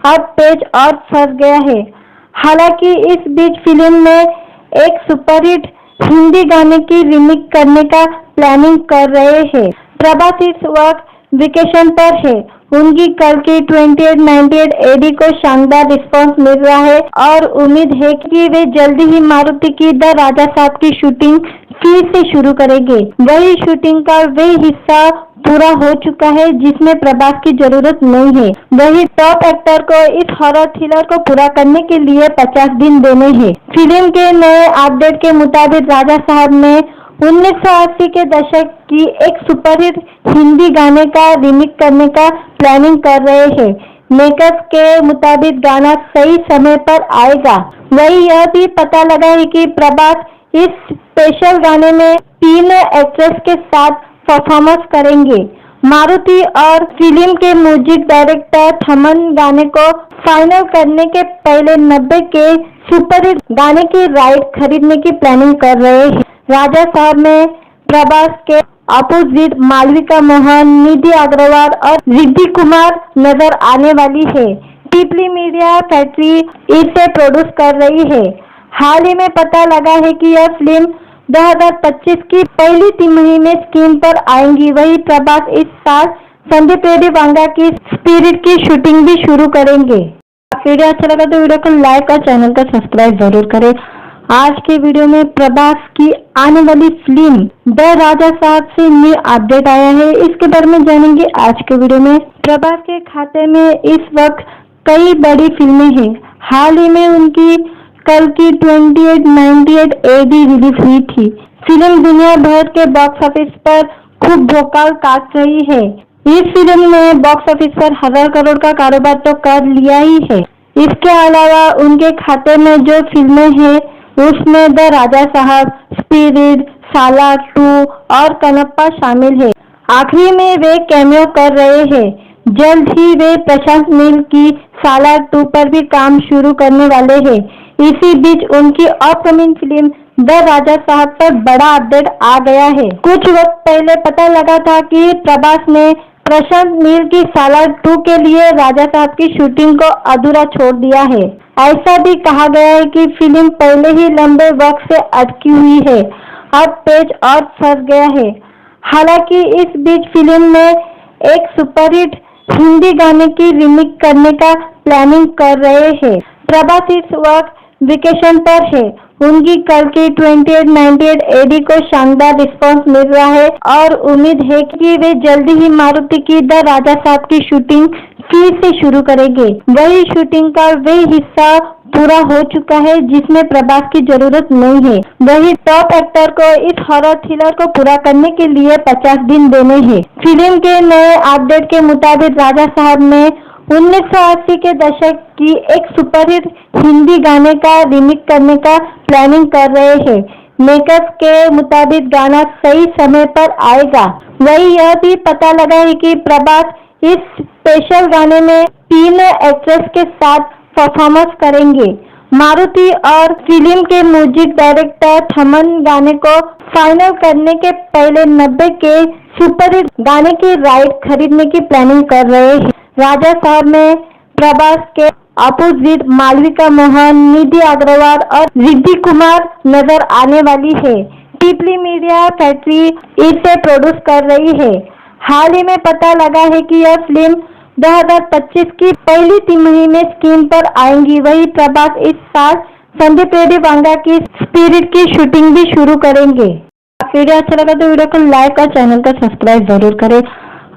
अब पेच और फंस गया है। हालांकि इस बीच फिल्म में एक सुपरहिट हिंदी गाने की रीमेक करने का प्लानिंग कर रहे हैं। प्रभास इस वक्त वेकेशन पर है। उनकी कल की 2898 AD को शानदार रिस्पांस मिल रहा है और उम्मीद है कि वे जल्दी ही मारुति की द राजा साहब की शूटिंग फिर से शुरू करेंगे। वही शूटिंग का वे हिस्सा पूरा हो चुका है जिसमें प्रभास की जरूरत नहीं है। वही टॉप एक्टर को इस हॉरर थ्रिलर को पूरा करने के लिए 50 दिन देने हैं। फिल्म के नए अपडेट के मुताबिक राजा साहब में 1980 के दशक की एक सुपरहिट हिंदी गाने का रीमेक करने का प्लानिंग कर रहे हैं। मेकर्स के मुताबिक गाना सही समय पर आएगा। वही यह भी पता लगा है कि प्रभास इस स्पेशल गाने में 3 एक्ट्रेस के साथ परफॉर्मेंस करेंगे। मारुति और फिल्म के म्यूजिक डायरेक्टर थमन गाने को फाइनल करने के पहले 90 के सुपरहिट गाने की राइट खरीदने की प्लानिंग कर रहे हैं। राजा साहब में प्रभास के अपोजिट मालविका मोहन, निधि अग्रवाल और रिद्धि कुमार नजर आने वाली है। पीपली मीडिया फैक्ट्री इसे प्रोड्यूस कर रही है। हाल ही में पता लगा है कि यह फिल्म 2025 की पहली तिमाही में स्क्रीन पर आएंगी। वही प्रभास इस साल संदीप रेड्डी वांगा की स्पिरिट की शूटिंग भी शुरू करेंगे। वीडियो अच्छा लगा तो वीडियो को लाइक और चैनल को सब्सक्राइब जरूर करें। आज के वीडियो में प्रभास की आने वाली फिल्म द राजा साहब से न्यू अपडेट आया है, इसके बारे में जानेंगे आज के वीडियो में। प्रभास के खाते में इस वक्त कई बड़ी फिल्में हैं। हाल ही में उनकी कल की 2898 AD रिलीज हुई थी। फिल्म दुनिया भर के बॉक्स ऑफिस पर खूब भोकाल काट रही है। इस फिल्म ने बॉक्स ऑफिस पर 1000 करोड़ का कारोबार तो कर लिया ही है। इसके अलावा उनके खाते में जो फिल्में हैं उसमें द राजा साहब, स्पिरिट, सालार 2 और कनप्पा शामिल है। आखिरी में वे कैमियो कर रहे हैं। जल्द ही वे प्रशांत नील की सालार 2 पर भी काम शुरू करने वाले हैं। इसी बीच उनकी अपकमिंग फिल्म द राजा साहब पर बड़ा अपडेट आ गया है। कुछ वक्त पहले पता लगा था कि प्रभास ने प्रशांत नील की सालार 2 के लिए राजा साहब की शूटिंग को अधूरा छोड़ दिया है। ऐसा भी कहा गया है कि फिल्म पहले ही लंबे वक्त से अटकी हुई है, अब पेच और फंस गया है। हालांकि इस बीच फिल्म में एक सुपरहिट हिंदी गाने की रीमेक करने का प्लानिंग कर रहे हैं। प्रभास इस वक्त वेकेशन पर है। उनकी कल की 2898 AD को शानदार रिस्पांस मिल रहा है और उम्मीद है कि वे जल्दी ही मारुति की द राजा साहब की शूटिंग फिर से शुरू करेंगे। वही शूटिंग का वे हिस्सा पूरा हो चुका है जिसमें प्रभास की जरूरत नहीं है। वही टॉप एक्टर को इस हॉरर थ्रिलर को पूरा करने के लिए 50 दिन देने हैं। फिल्म के नए अपडेट के मुताबिक राजा साहब में 1980 के दशक की एक सुपरहिट हिंदी गाने का रीमेक करने का प्लानिंग कर रहे हैं। मेकर्स के मुताबिक गाना सही समय पर आएगा। वही यह भी पता लगा है कि प्रभास इस स्पेशल गाने में 3 एक्ट्रेस के साथ परफॉर्मेंस करेंगे। मारुति और फिल्म के म्यूजिक डायरेक्टर थमन गाने को फाइनल करने के पहले 90 के सुपरहिट गाने की राइट खरीदने की प्लानिंग कर रहे हैं। राजा साहब में प्रभास के अपोजिट मालविका मोहन, निधि अग्रवाल और रिद्धि कुमार नजर आने वाली है। पीपली मीडिया फैक्ट्री इसे प्रोड्यूस कर रही है। हाल ही में पता लगा है कि यह फिल्म 2025 की पहली तिमाही में स्क्रीन पर आएंगी। वही प्रभास इस साल संदीप रेड्डी वांगा की स्पिरिट की शूटिंग भी शुरू करेंगे। वीडियो अच्छा लगा तो वीडियो को लाइक और चैनल को सब्सक्राइब जरूर करें।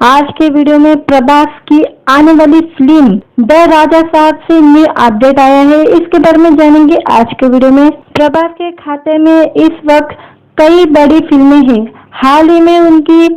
आज के वीडियो में प्रभास की आने वाली फिल्म द राजा साहब से न्यू अपडेट आया है, इसके बारे में जानेंगे आज के वीडियो में। प्रभास के खाते में इस वक्त कई बड़ी फिल्में हैं। हाल ही में उनकी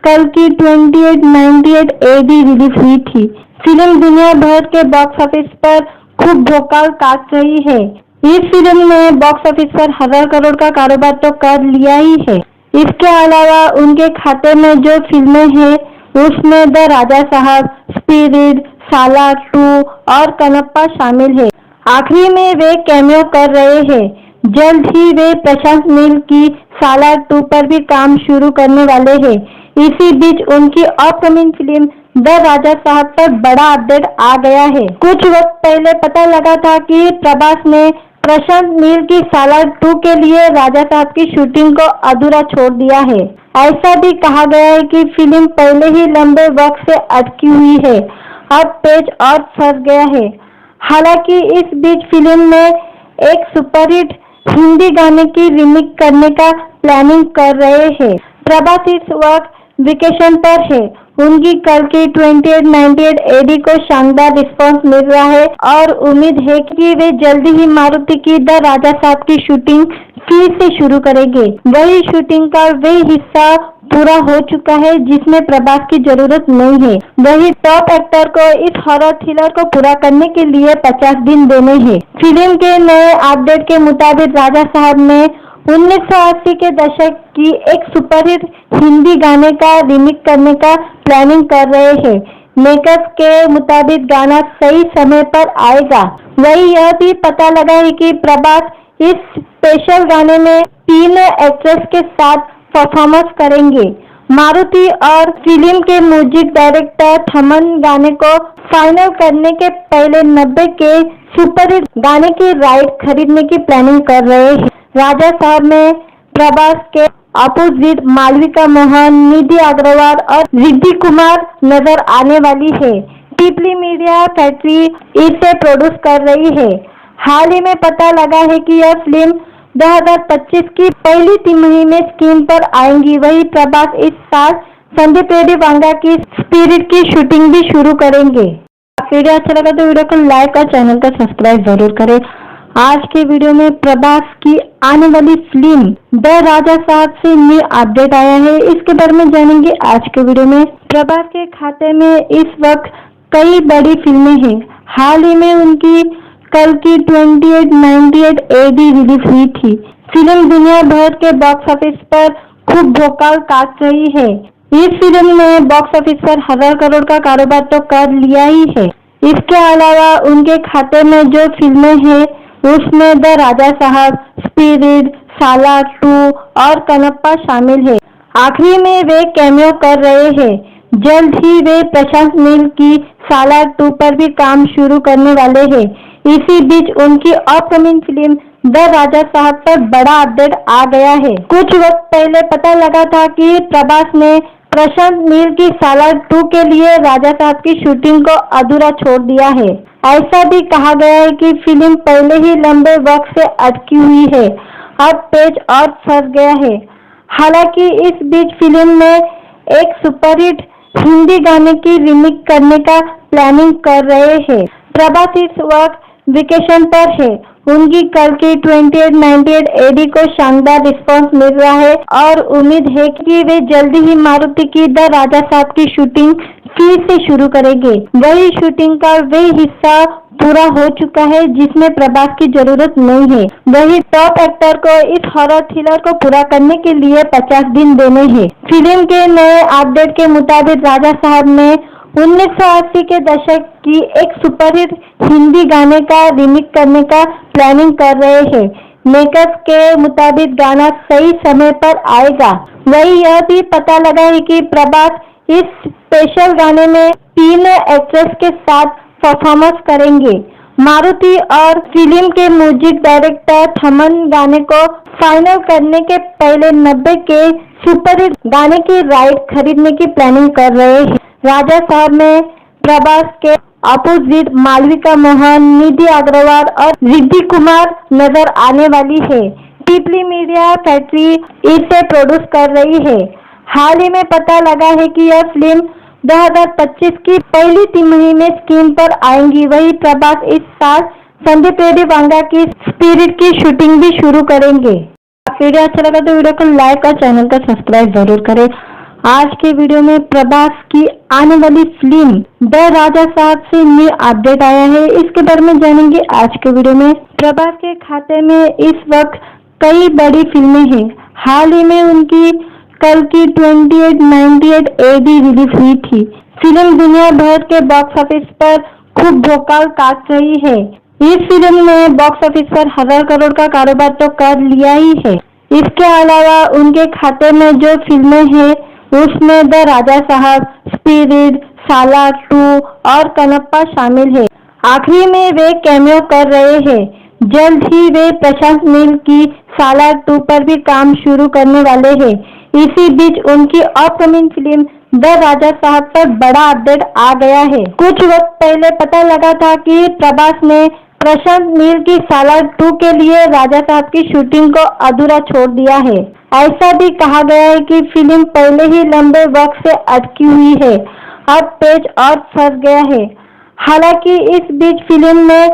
कल की 2898 AD रिलीज हुई थी। फिल्म दुनिया भर के बॉक्स ऑफिस पर खूब भोकाल काट रही है। इस फिल्म ने बॉक्स ऑफिस पर 1000 करोड़ का कारोबार तो कर लिया ही है। इसके अलावा उनके खाते में जो फिल्में हैं उसमें द राजा साहब, स्पिरिट, सालार 2 और कनप्पा शामिल है। आखिरी में वे कैमियो कर रहे हैं। जल्द ही वे प्रशांत नील की सालार 2 पर भी काम शुरू करने वाले हैं। इसी बीच उनकी अपकमिंग फिल्म द राजा साहब पर बड़ा अपडेट आ गया है। कुछ वक्त पहले पता लगा था कि प्रभास ने प्रशांत नील की सालार 2 के लिए राजा साहब की शूटिंग को अधूरा छोड़ दिया है। ऐसा भी कहा गया है कि फिल्म पहले ही लंबे वक्त से अटकी हुई है, अब पेच और फंस गया है। हालांकि इस बीच फिल्म में एक सुपरहिट हिंदी गाने की रीमेक करने का प्लानिंग कर रहे हैं। प्रभास इस वक्त वेकेशन पर है। उनकी कल की 2898 AD को शानदार रिस्पांस मिल रहा है और उम्मीद है कि वे जल्दी ही मारुति की द राजा साहब की शूटिंग फिर से शुरू करेंगे। वही शूटिंग का वे हिस्सा पूरा हो चुका है जिसमें प्रभास की जरूरत नहीं है। वही टॉप एक्टर को इस हॉरर थ्रिलर को पूरा करने के लिए 50 दिन देने हैं। फिल्म के नए अपडेट के मुताबिक राजा साहब में 1980 के दशक की एक सुपरहिट हिंदी गाने का रीमेक करने का प्लानिंग कर रहे हैं। मेकर्स के मुताबिक गाना सही समय पर आएगा। वही यह भी पता लगा है कि प्रभास इस स्पेशल गाने में 3 एक्ट्रेस के साथ परफॉर्मेंस करेंगे। मारुति और फिल्म के म्यूजिक डायरेक्टर थमन गाने को फाइनल करने के पहले 90 के सुपरहिट गाने की राइट खरीदने की प्लानिंग कर रहे हैं। राजा साहब में प्रभास के अपोजिट मालविका मोहन, निधि अग्रवाल और रिद्धि कुमार नजर आने वाली है। पीपली मीडिया फैक्ट्री इसे प्रोड्यूस कर रही है। हाल ही में पता लगा है कि यह फिल्म 2025 की पहली तिमाही में स्क्रीन पर आएंगी। वही प्रभास इस साल संदीप रेड्डी वांगा की स्पिरिट की शूटिंग भी शुरू करेंगे। वीडियो अच्छा लगा तो वीडियो को लाइक और चैनल को सब्सक्राइब जरूर करें। आज के वीडियो में प्रभास की आने वाली फिल्म द राजा साहब से न्यू अपडेट आया है। इसके बारे में जानेंगे आज के वीडियो में। प्रभास के खाते में इस वक्त कई बड़ी फिल्में हैं। हाल ही में उनकी कल की 2898 AD रिलीज हुई थी। फिल्म दुनिया भर के बॉक्स ऑफिस पर खूब भोकाल काट रही है। इस फिल्म ने बॉक्स ऑफिस पर 1000 करोड़ का कारोबार तो कर लिया ही है। इसके अलावा उनके खाते में जो फिल्में हैं उसमें द राजा साहब, स्पिरिट, सालार 2 और कनप्पा शामिल है। आखिरी में वे कैमियो कर रहे हैं। जल्द ही वे प्रशांत नील की सालार 2 पर भी काम शुरू करने वाले हैं। इसी बीच उनकी अपकमिंग फिल्म द राजा साहब पर बड़ा अपडेट आ गया है। कुछ वक्त पहले पता लगा था कि प्रभास ने प्रशांत नील की सालार 2 के लिए राजा साहब की शूटिंग को अधूरा छोड़ दिया है। ऐसा भी कहा गया है कि फिल्म पहले ही लंबे वक्त से अटकी हुई है, अब पेच और फंस गया है। हालांकि इस बीच फिल्म में एक सुपरहिट हिंदी गाने की रीमेक करने का प्लानिंग कर रहे हैं। प्रभास इस वक्त वेकेशन पर है। उनकी कल की 2898 AD को शानदार रिस्पांस मिल रहा है और उम्मीद है कि वे जल्दी ही मारुति की द राजा साहब की शूटिंग फिर से शुरू करेंगे। वही शूटिंग का वे हिस्सा पूरा हो चुका है जिसमें प्रभास की जरूरत नहीं है। वही टॉप एक्टर को इस हॉरर थ्रिलर को पूरा करने के लिए 50 दिन देने हैं। फिल्म के नए अपडेट के मुताबिक राजा साहब में 1980 के दशक की एक सुपरहिट हिंदी गाने का रीमेक करने का प्लानिंग कर रहे हैं। मेकर्स के मुताबिक गाना सही समय पर आएगा। वही यह भी पता लगा है कि प्रभास इस स्पेशल गाने में 3 एक्ट्रेस के साथ परफॉर्मेंस करेंगे। मारुति और फिल्म के म्यूजिक डायरेक्टर थमन गाने को फाइनल करने के पहले 90 के सुपरहिट गाने की राइट खरीदने की प्लानिंग कर रहे हैं। राजा साहब में प्रभास के अपोजिट मालविका मोहन, निधि अग्रवाल और रिद्धि कुमार नजर आने वाली है। पीपली मीडिया फैक्ट्री इसे प्रोड्यूस कर रही है। हाल ही में पता लगा है कि यह फिल्म 2025 की पहली तिमाही में स्क्रीन पर आएंगी। वही प्रभास इस साल संदीप रेड्डी वांगा की स्पिरिट की शूटिंग भी शुरू करेंगे। वीडियो अच्छा लगा तो वीडियो को लाइक और चैनल को सब्सक्राइब जरूर करें। आज के वीडियो में प्रभास की आने वाली फिल्म द राजा साहब से न्यू अपडेट आया है। इसके बारे में जानेंगे आज के वीडियो में। प्रभास के खाते में इस वक्त कई बड़ी फिल्में हैं। हाल ही में उनकी कल की 2898 AD रिलीज हुई थी। फिल्म दुनिया भर के बॉक्स ऑफिस पर खूब भोकाल काट रही है। इस फिल्म ने बॉक्स ऑफिस पर 1000 करोड़ का कारोबार तो कर लिया ही है। इसके अलावा उनके खाते में जो फिल्में हैं उसमें द राजा साहब, स्पिरिट, सालार 2 और कनप्पा शामिल है। आखिरी में वे कैमियो कर रहे हैं। जल्द ही वे प्रशांत नील की सालार 2 पर भी काम शुरू करने वाले हैं। इसी बीच उनकी अपकमिंग फिल्म द राजा साहब पर बड़ा अपडेट आ गया है। कुछ वक्त पहले पता लगा था कि प्रभास ने प्रशांत नील की सालार 2 के लिए राजा साहब की शूटिंग को अधूरा छोड़ दिया है। ऐसा भी कहा गया है कि फिल्म पहले ही लंबे वक्त से अटकी हुई है, अब पेच और फंस गया है। हालांकि इस बीच फिल्म में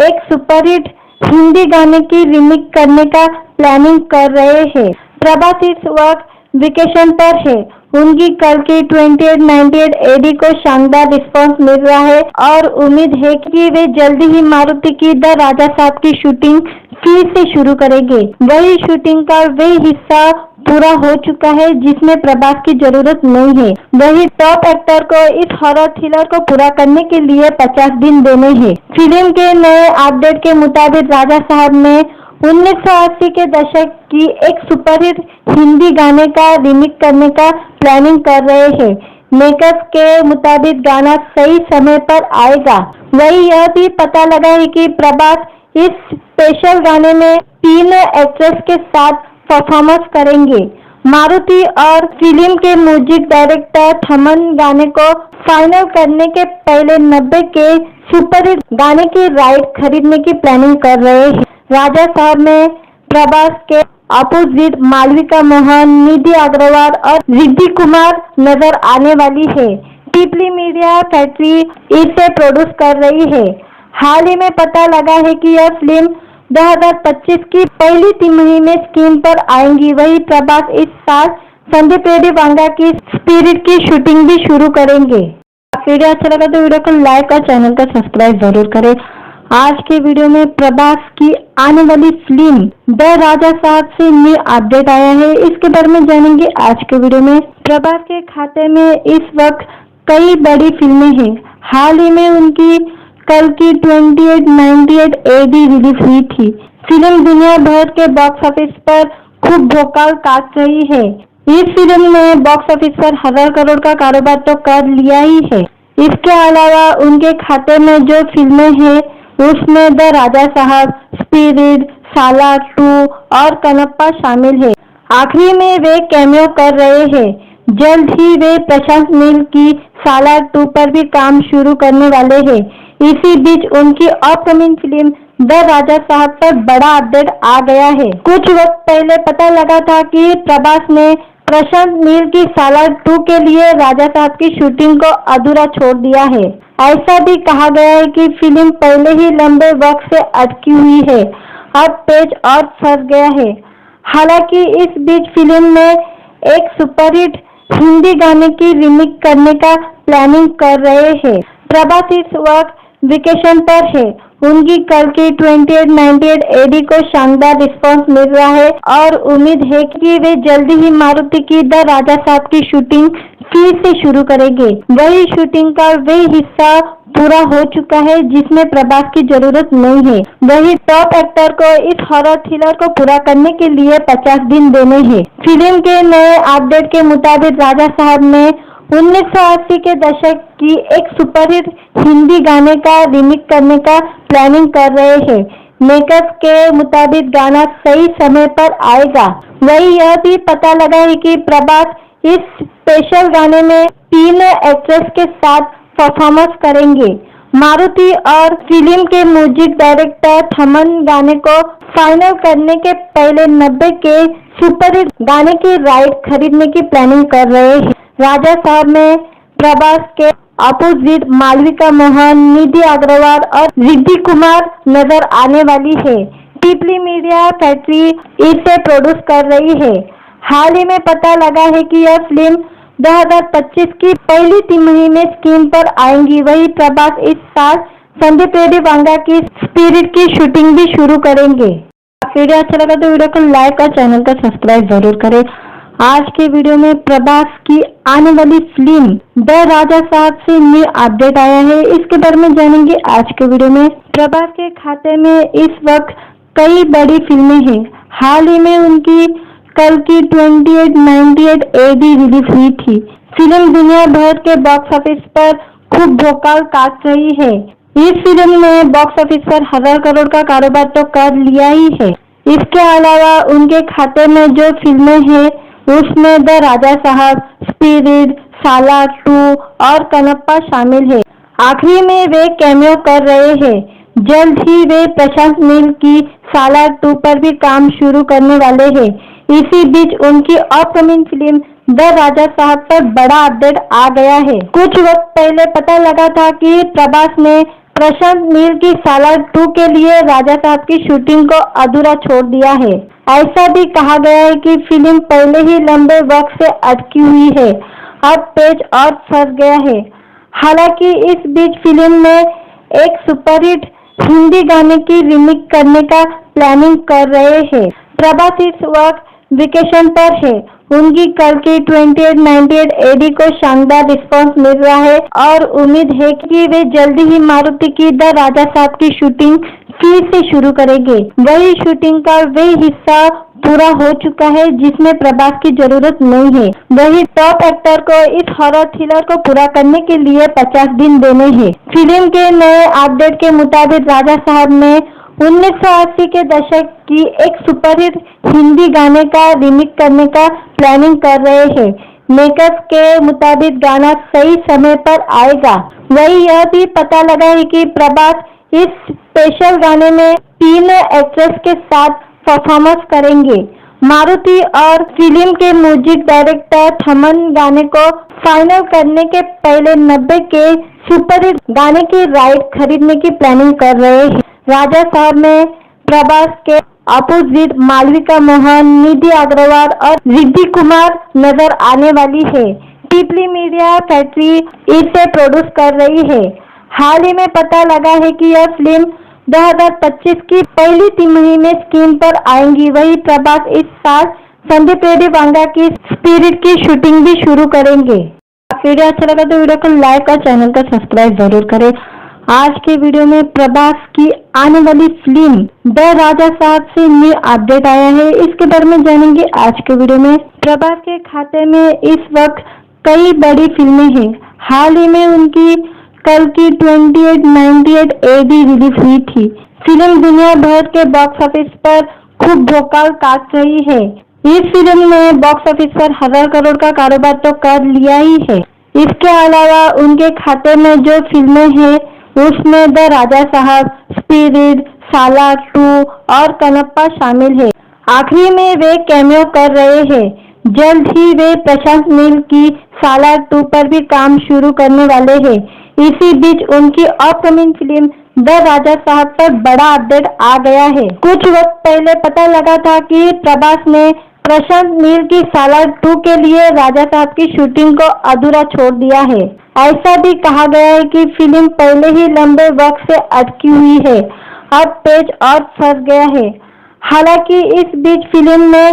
एक सुपरहिट हिंदी गाने की रीमेक करने का प्लानिंग कर रहे हैं। प्रभास इस वक्त वेकेशन पर है। उनकी कल की 2898 AD को शानदार रिस्पांस मिल रहा है और उम्मीद है कि वे जल्दी ही मारुति की द राजा साहब की शूटिंग फिर से शुरू करेंगे। वही शूटिंग का वे हिस्सा पूरा हो चुका है जिसमें प्रभास की जरूरत नहीं है। वही टॉप एक्टर को इस हॉरर थ्रिलर को पूरा करने के लिए 50 दिन देने हैं। फिल्म के नए अपडेट के मुताबिक राजा साहब में 1980 के दशक की एक सुपरहिट हिंदी गाने का रीमेक करने का प्लानिंग कर रहे हैं। मेकर्स के मुताबिक गाना सही समय पर आएगा। वही यह भी पता लगा है कि प्रभास इस स्पेशल गाने में 3 एक्ट्रेस के साथ परफॉर्मेंस करेंगे। मारुति और फिल्म के म्यूजिक डायरेक्टर थमन गाने को फाइनल करने के पहले 90 के सुपरहिट गाने की राइट खरीदने की प्लानिंग कर रहे हैं। राजा साहब में प्रभास के अपोजिट मालविका मोहन, निधि अग्रवाल और रिद्धि कुमार नजर आने वाली है। पीपली मीडिया फैक्ट्री इसे प्रोड्यूस कर रही है। हाल ही में पता लगा है कि यह फिल्म 2025 की पहली तिमाही में स्क्रीन पर आएंगी। वही प्रभास इस साल संदीप रेड्डी वांगा की स्पिरिट की शूटिंग भी शुरू करेंगे। वीडियो अच्छा लगा तो वीडियो को लाइक और चैनल को सब्सक्राइब जरूर करें। आज के वीडियो में प्रभास की आने वाली फिल्म द राजा साहब से न्यू अपडेट आया है। इसके बारे में जानेंगे आज के वीडियो में। प्रभास के खाते में इस वक्त कई बड़ी फिल्में हैं। हाल ही में उनकी कल की 2898 AD रिलीज हुई थी। फिल्म दुनिया भर के बॉक्स ऑफिस पर खूब भोकाल काट रही है। इस फिल्म ने बॉक्स ऑफिस पर 1000 करोड़ का कारोबार तो कर लिया ही है। इसके अलावा उनके खाते में जो फिल्में हैं उसमें द राजा साहब, स्पिरिट, सालार 2 और कनप्पा शामिल है। आखिरी में वे कैमियो कर रहे हैं। जल्द ही वे प्रशांत नील की सालार 2 पर भी काम शुरू करने वाले हैं। इसी बीच उनकी अपकमिंग फिल्म द राजा साहब पर बड़ा अपडेट आ गया है। कुछ वक्त पहले पता लगा था कि प्रभास ने प्रशांत नील की सालार 2 के लिए राजा साहब की शूटिंग को अधूरा छोड़ दिया है। ऐसा भी कहा गया है कि फिल्म पहले ही लंबे वक्त से अटकी हुई है, अब पेच और फंस गया है। हालांकि इस बीच फिल्म में एक सुपरहिट हिंदी गाने की रीमेक करने का प्लानिंग कर रहे हैं। प्रभास इस वक्त वेकेशन पर है। उनकी कल की 2898 AD को शानदार रिस्पांस मिल रहा है और उम्मीद है कि वे जल्दी ही मारुति की द राजा साहब की शूटिंग फिर से शुरू करेंगे। वही शूटिंग का वे हिस्सा पूरा हो चुका है जिसमें प्रभास की जरूरत नहीं है। वही टॉप एक्टर को इस हॉरर थ्रिलर को पूरा करने के लिए 50 दिन देने हैं। फिल्म के नए अपडेट के मुताबिक राजा साहब में 1980 के दशक की एक सुपरहिट हिंदी गाने का रीमेक करने का प्लानिंग कर रहे हैं। मेकर्स के मुताबिक गाना सही समय पर आएगा। वही यह भी पता लगा है कि प्रभास इस स्पेशल गाने में 3 एक्ट्रेस के साथ परफॉर्मेंस करेंगे। मारुति और फिल्म के म्यूजिक डायरेक्टर थमन गाने को फाइनल करने के पहले 90 के सुपरहिट गाने की राइट खरीदने की प्लानिंग कर रहे हैं। राजा साहब में प्रभास के अपोजिट मालविका मोहन, निधि अग्रवाल और रिद्धि कुमार नजर आने वाली है। पीपली मीडिया फैक्ट्री इसे प्रोड्यूस कर रही है। हाल ही में पता लगा है कि यह फिल्म 2025 की पहली तिमाही में स्क्रीन पर आएंगी। वही प्रभास इस साल संदीप रेड्डी वांगा की स्पिरिट की शूटिंग भी शुरू करेंगे। वीडियो अच्छा लगा तो वीडियो को लाइक और चैनल को सब्सक्राइब जरूर करें। आज के वीडियो में प्रभास की आने वाली फिल्म द राजा साहब से न्यू अपडेट आया है। इसके बारे में जानेंगे आज के वीडियो में। प्रभास के खाते में इस वक्त कई बड़ी फिल्में हैं। हाल ही में उनकी कल की 2898 AD रिलीज हुई थी। फिल्म दुनिया भर के बॉक्स ऑफिस पर खूब भोकाल काट रही है। इस फिल्म ने बॉक्स ऑफिस पर 1000 करोड़ का कारोबार तो कर लिया ही है। इसके अलावा उनके खाते में जो फिल्में हैं उसमें द राजा साहब, स्पिरिट, सालार 2 और कनप्पा शामिल है। आखिरी में वे कैमियो कर रहे हैं। जल्द ही वे प्रशांत नील की सालार 2 पर भी काम शुरू करने वाले हैं। इसी बीच उनकी अपकमिंग फिल्म द राजा साहब पर बड़ा अपडेट आ गया है। कुछ वक्त पहले पता लगा था कि प्रभास ने प्रशांत नील की सालार 2 के लिए राजा साहब की शूटिंग को अधूरा छोड़ दिया है। ऐसा भी कहा गया है कि फिल्म पहले ही लंबे वक्त से अटकी हुई है, अब पेच और फंस गया है। हालांकि इस बीच फिल्म में एक सुपरहिट हिंदी गाने की रीमेक करने का प्लानिंग कर रहे हैं। प्रभास इस वक्त वेकेशन पर है। उनकी कल की 2898 AD को शानदार रिस्पांस मिल रहा है और उम्मीद है कि वे जल्दी ही मारुति की द राजा साहब की शूटिंग फिर से शुरू करेंगे। वही शूटिंग का वही हिस्सा पूरा हो चुका है जिसमें प्रभास की जरूरत नहीं है। वही टॉप एक्टर को इस हॉरर थ्रिलर को पूरा करने के लिए 50 दिन देने हैं। फिल्म के नए अपडेट के मुताबिक राजा साहब में 1980 के दशक की एक सुपरहिट हिंदी गाने का रीमेक करने का प्लानिंग कर रहे हैं। मेकर्स के मुताबिक गाना सही समय पर आएगा। वही यह भी पता लगा है कि प्रभास इस स्पेशल गाने में 3 एक्ट्रेस के साथ परफॉर्मेंस करेंगे। मारुति और फिल्म के म्यूजिक डायरेक्टर थमन गाने को फाइनल करने के पहले 90 के सुपरहिट गाने की राइट खरीदने की प्लानिंग कर रहे हैं। राजा साहब में प्रभास के अपोजिट मालविका मोहन, निधि अग्रवाल और रिद्धि कुमार नजर आने वाली है। पीपली मीडिया फैक्ट्री इसे प्रोड्यूस कर रही है। हाल ही में पता लगा है कि यह फिल्म 2025 की पहली तिमाही में स्क्रीन पर आएंगी। वही प्रभास इस साल संदीप रेड्डी वांगा की स्पिरिट की शूटिंग भी शुरू करेंगे। वीडियो अच्छा लगा तो वीडियो को लाइक और चैनल को सब्सक्राइब जरूर करें। आज के वीडियो में प्रभास की आने वाली फिल्म द राजा साहब से न्यू अपडेट आया है। इसके बारे में जानेंगे आज के वीडियो में। प्रभास के खाते में इस वक्त कई बड़ी फिल्में हैं। हाल ही में उनकी कल की 2898 AD रिलीज हुई थी। फिल्म दुनिया भर के बॉक्स ऑफिस पर खूब भोकाल काट रही है। इस फिल्म ने बॉक्स ऑफिस पर 1000 करोड़ का कारोबार तो कर लिया ही है। इसके अलावा उनके खाते में जो फिल्में हैं उसमें द राजा साहब, स्पिरिट, सालार 2 और कनप्पा शामिल है। आखिरी में वे कैमियो कर रहे हैं। जल्द ही वे प्रशांत नील की सालार 2 पर भी काम शुरू करने वाले हैं। इसी बीच उनकी अपकमिंग फिल्म द राजा साहब पर बड़ा अपडेट आ गया है। कुछ वक्त पहले पता लगा था कि प्रभास ने प्रशांत नील की सालार 2 के लिए राजा साहब की शूटिंग को अधूरा छोड़ दिया है। ऐसा भी कहा गया है कि फिल्म पहले ही लंबे वक्त से अटकी हुई है, अब पेच और फंस गया है। हालांकि इस बीच फिल्म में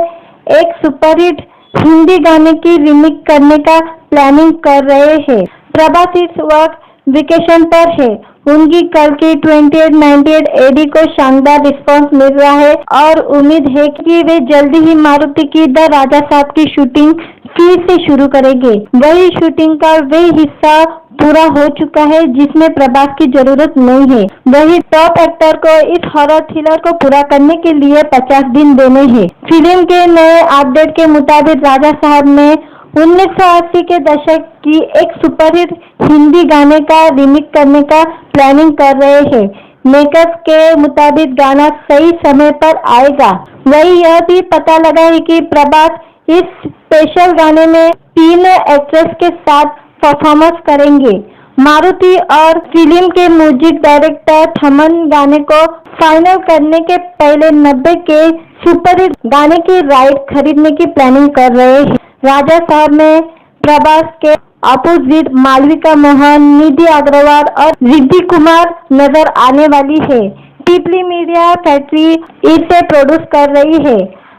एक सुपरहिट हिंदी गाने की रीमेक करने का प्लानिंग कर रहे हैं। प्रभास इस वक्त वेकेशन पर है। उनकी कल की 2898 AD को शानदार रिस्पांस मिल रहा है और उम्मीद है कि वे जल्दी ही मारुति की द राजा साहब की शूटिंग फिर से शुरू करेंगे। वही शूटिंग का वही हिस्सा पूरा हो चुका है जिसमें प्रभास की जरूरत नहीं है। वही टॉप एक्टर को इस हॉरर थ्रिलर को पूरा करने के लिए 50 दिन देने हैं। फिल्म के नए अपडेट के मुताबिक राजा साहब में 1980 के दशक की एक सुपरहिट हिंदी गाने का रीमेक करने का प्लानिंग कर रहे हैं। मेकर्स के मुताबिक गाना सही समय पर आएगा। वही यह भी पता लगा है कि प्रभास इस स्पेशल गाने में 3 एक्ट्रेस के साथ परफॉर्मेंस करेंगे। मारुति और फिल्म के म्यूजिक डायरेक्टर थमन गाने को फाइनल करने के पहले 90 के सुपरहिट गाने की राइट खरीदने की प्लानिंग कर रहे हैं। राजा साहब में प्रभास के अपोजिट मालविका मोहन, निधि अग्रवाल और रिद्धि कुमार नजर आने वाली है। पीपली मीडिया फैक्ट्री इसे प्रोड्यूस कर रही है।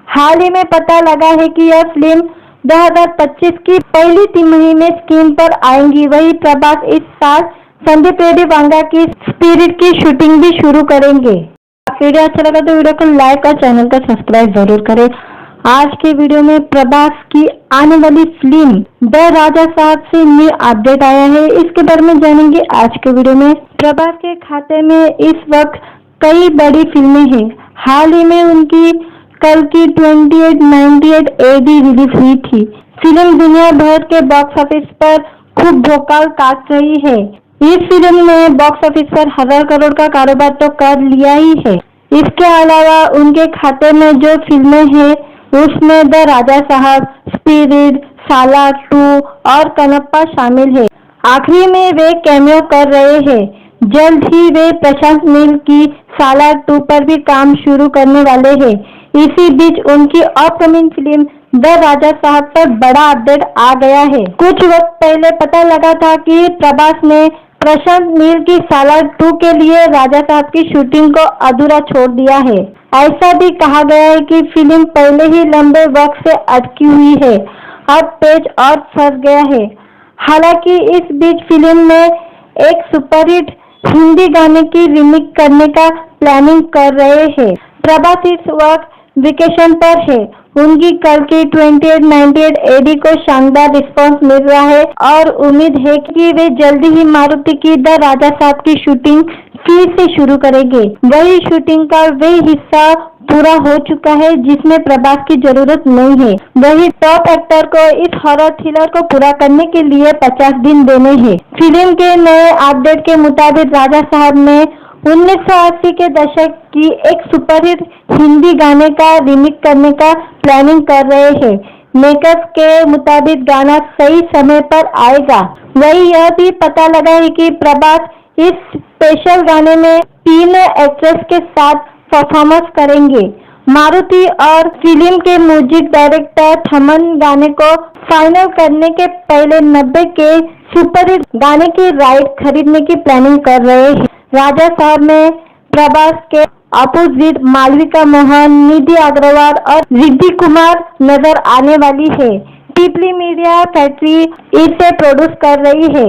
हाल ही में पता लगा है कि यह फिल्म 2025 की पहली तिमाही में स्क्रीन पर आएंगी। वहीं प्रभास इस साल संदीप रेड्डी वांगा की स्पिरिट की शूटिंग भी शुरू करेंगे। वीडियो अच्छा लगा तो वीडियो को लाइक और चैनल को सब्सक्राइब जरूर करें। आज के वीडियो में प्रभास की आने वाली फिल्म द राजा साहब से न्यू अपडेट आया है, इसके बारे में जानेंगे आज के वीडियो में। प्रभास के खाते में इस वक्त कई बड़ी फिल्में हैं। हाल ही में उनकी कल की 2898 AD रिलीज हुई थी। फिल्म दुनिया भर के बॉक्स ऑफिस पर खूब भोकाल काट रही है। इस फिल्म ने बॉक्स ऑफिस पर 1000 करोड़ का कारोबार तो कर लिया ही है। इसके अलावा उनके खाते में जो फिल्में हैं उसमें द राजा साहब, स्पिरिट, सालार 2 और कनप्पा शामिल है। आखिरी में वे कैमियो कर रहे हैं। जल्द ही वे प्रशांत नील की सालार 2 पर भी काम शुरू करने वाले हैं। इसी बीच उनकी अपकमिंग फिल्म द राजा साहब पर बड़ा अपडेट आ गया है। कुछ वक्त पहले पता लगा था कि प्रभास ने प्रशांत नील की सालार 2 के लिए राजा साहब की शूटिंग को अधूरा छोड़ दिया है। ऐसा भी कहा गया है कि फिल्म पहले ही लंबे वक्त से अटकी हुई है, अब पेच और फंस गया है। हालांकि इस बीच फिल्म में एक सुपरहिट हिंदी गाने की रीमेक करने का प्लानिंग कर रहे हैं। प्रभास इस वक्त वेकेशन पर है। उनकी कल की 2898 AD को शानदार रिस्पांस मिल रहा है और उम्मीद है कि वे जल्दी ही मारुति की द राजा साहब की शूटिंग फिर से शुरू करेंगे। वही शूटिंग का वे हिस्सा पूरा हो चुका है जिसमें प्रभास की जरूरत नहीं है। वही टॉप एक्टर को इस हॉरर थ्रिलर को पूरा करने के लिए 50 दिन देने हैं। फिल्म के नए अपडेट के मुताबिक राजा साहब में 1980 के दशक की एक सुपरहिट हिंदी गाने का रीमेक करने का प्लानिंग कर रहे हैं। मेकर्स के मुताबिक गाना सही समय पर आएगा। वही यह भी पता लगा है कि प्रभास इस स्पेशल गाने में 3 एक्ट्रेस के साथ परफॉर्मेंस करेंगे। मारुति और फिल्म के म्यूजिक डायरेक्टर थमन गाने को फाइनल करने के पहले 90 के सुपरहिट गाने की राइट खरीदने की प्लानिंग कर रहे हैं। राजा साहब में प्रभास के अपोजिट मालविका मोहन, निधि अग्रवाल और रिद्धि कुमार नजर आने वाली है। पीपली मीडिया फैक्ट्री इसे प्रोड्यूस कर रही है।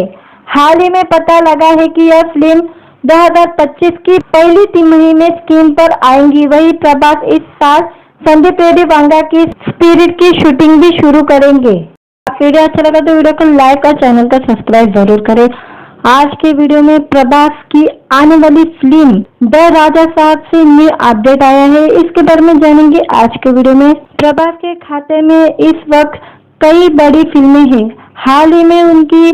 हाल ही में पता लगा है कि यह फिल्म 2025 की पहली तिमाही में स्क्रीन पर आएंगी। वहीं प्रभास इस साल संदीप रेड्डी वांगा की स्पिरिट की शूटिंग भी शुरू करेंगे। वीडियो अच्छा लगा तो वीडियो को लाइक और चैनल को सब्सक्राइब जरूर करें। आज के वीडियो में प्रभास की आने वाली फिल्म द राजा साहब से न्यू अपडेट आया है, इसके बारे में जानेंगे आज के वीडियो में। प्रभास के खाते में इस वक्त कई बड़ी फिल्में हैं। हाल ही में उनकी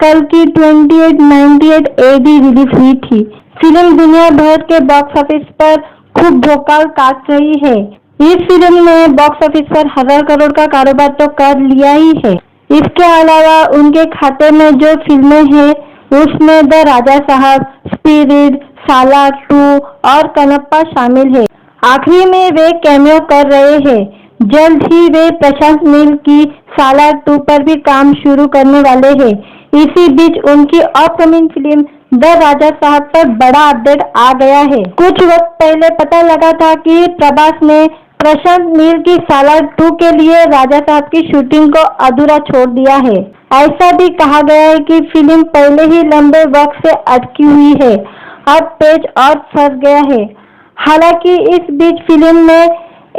कल की 2898 AD रिलीज हुई थी। फिल्म दुनिया भर के बॉक्स ऑफिस पर खूब भोकाल काट रही है। इस फिल्म ने बॉक्स ऑफिस पर 1000 करोड़ का कारोबार तो कर लिया ही है। इसके अलावा उनके खाते में जो फिल्में हैं उसमें द राजा साहब, स्पिरिट, सालार 2 और कनप्पा शामिल है। आखिरी में वे कैमियो कर रहे हैं। जल्द ही वे प्रशांत नील की सालार 2 पर भी काम शुरू करने वाले हैं। इसी बीच उनकी अपकमिंग फिल्म द राजा साहब पर बड़ा अपडेट आ गया है। कुछ वक्त पहले पता लगा था कि प्रभास ने प्रशांत नील की सालार 2 के लिए राजा साहब की शूटिंग को अधूरा छोड़ दिया है। ऐसा भी कहा गया है कि फिल्म पहले ही लंबे वक्त से अटकी हुई है, अब पेच और फंस गया है। हालांकि इस बीच फिल्म में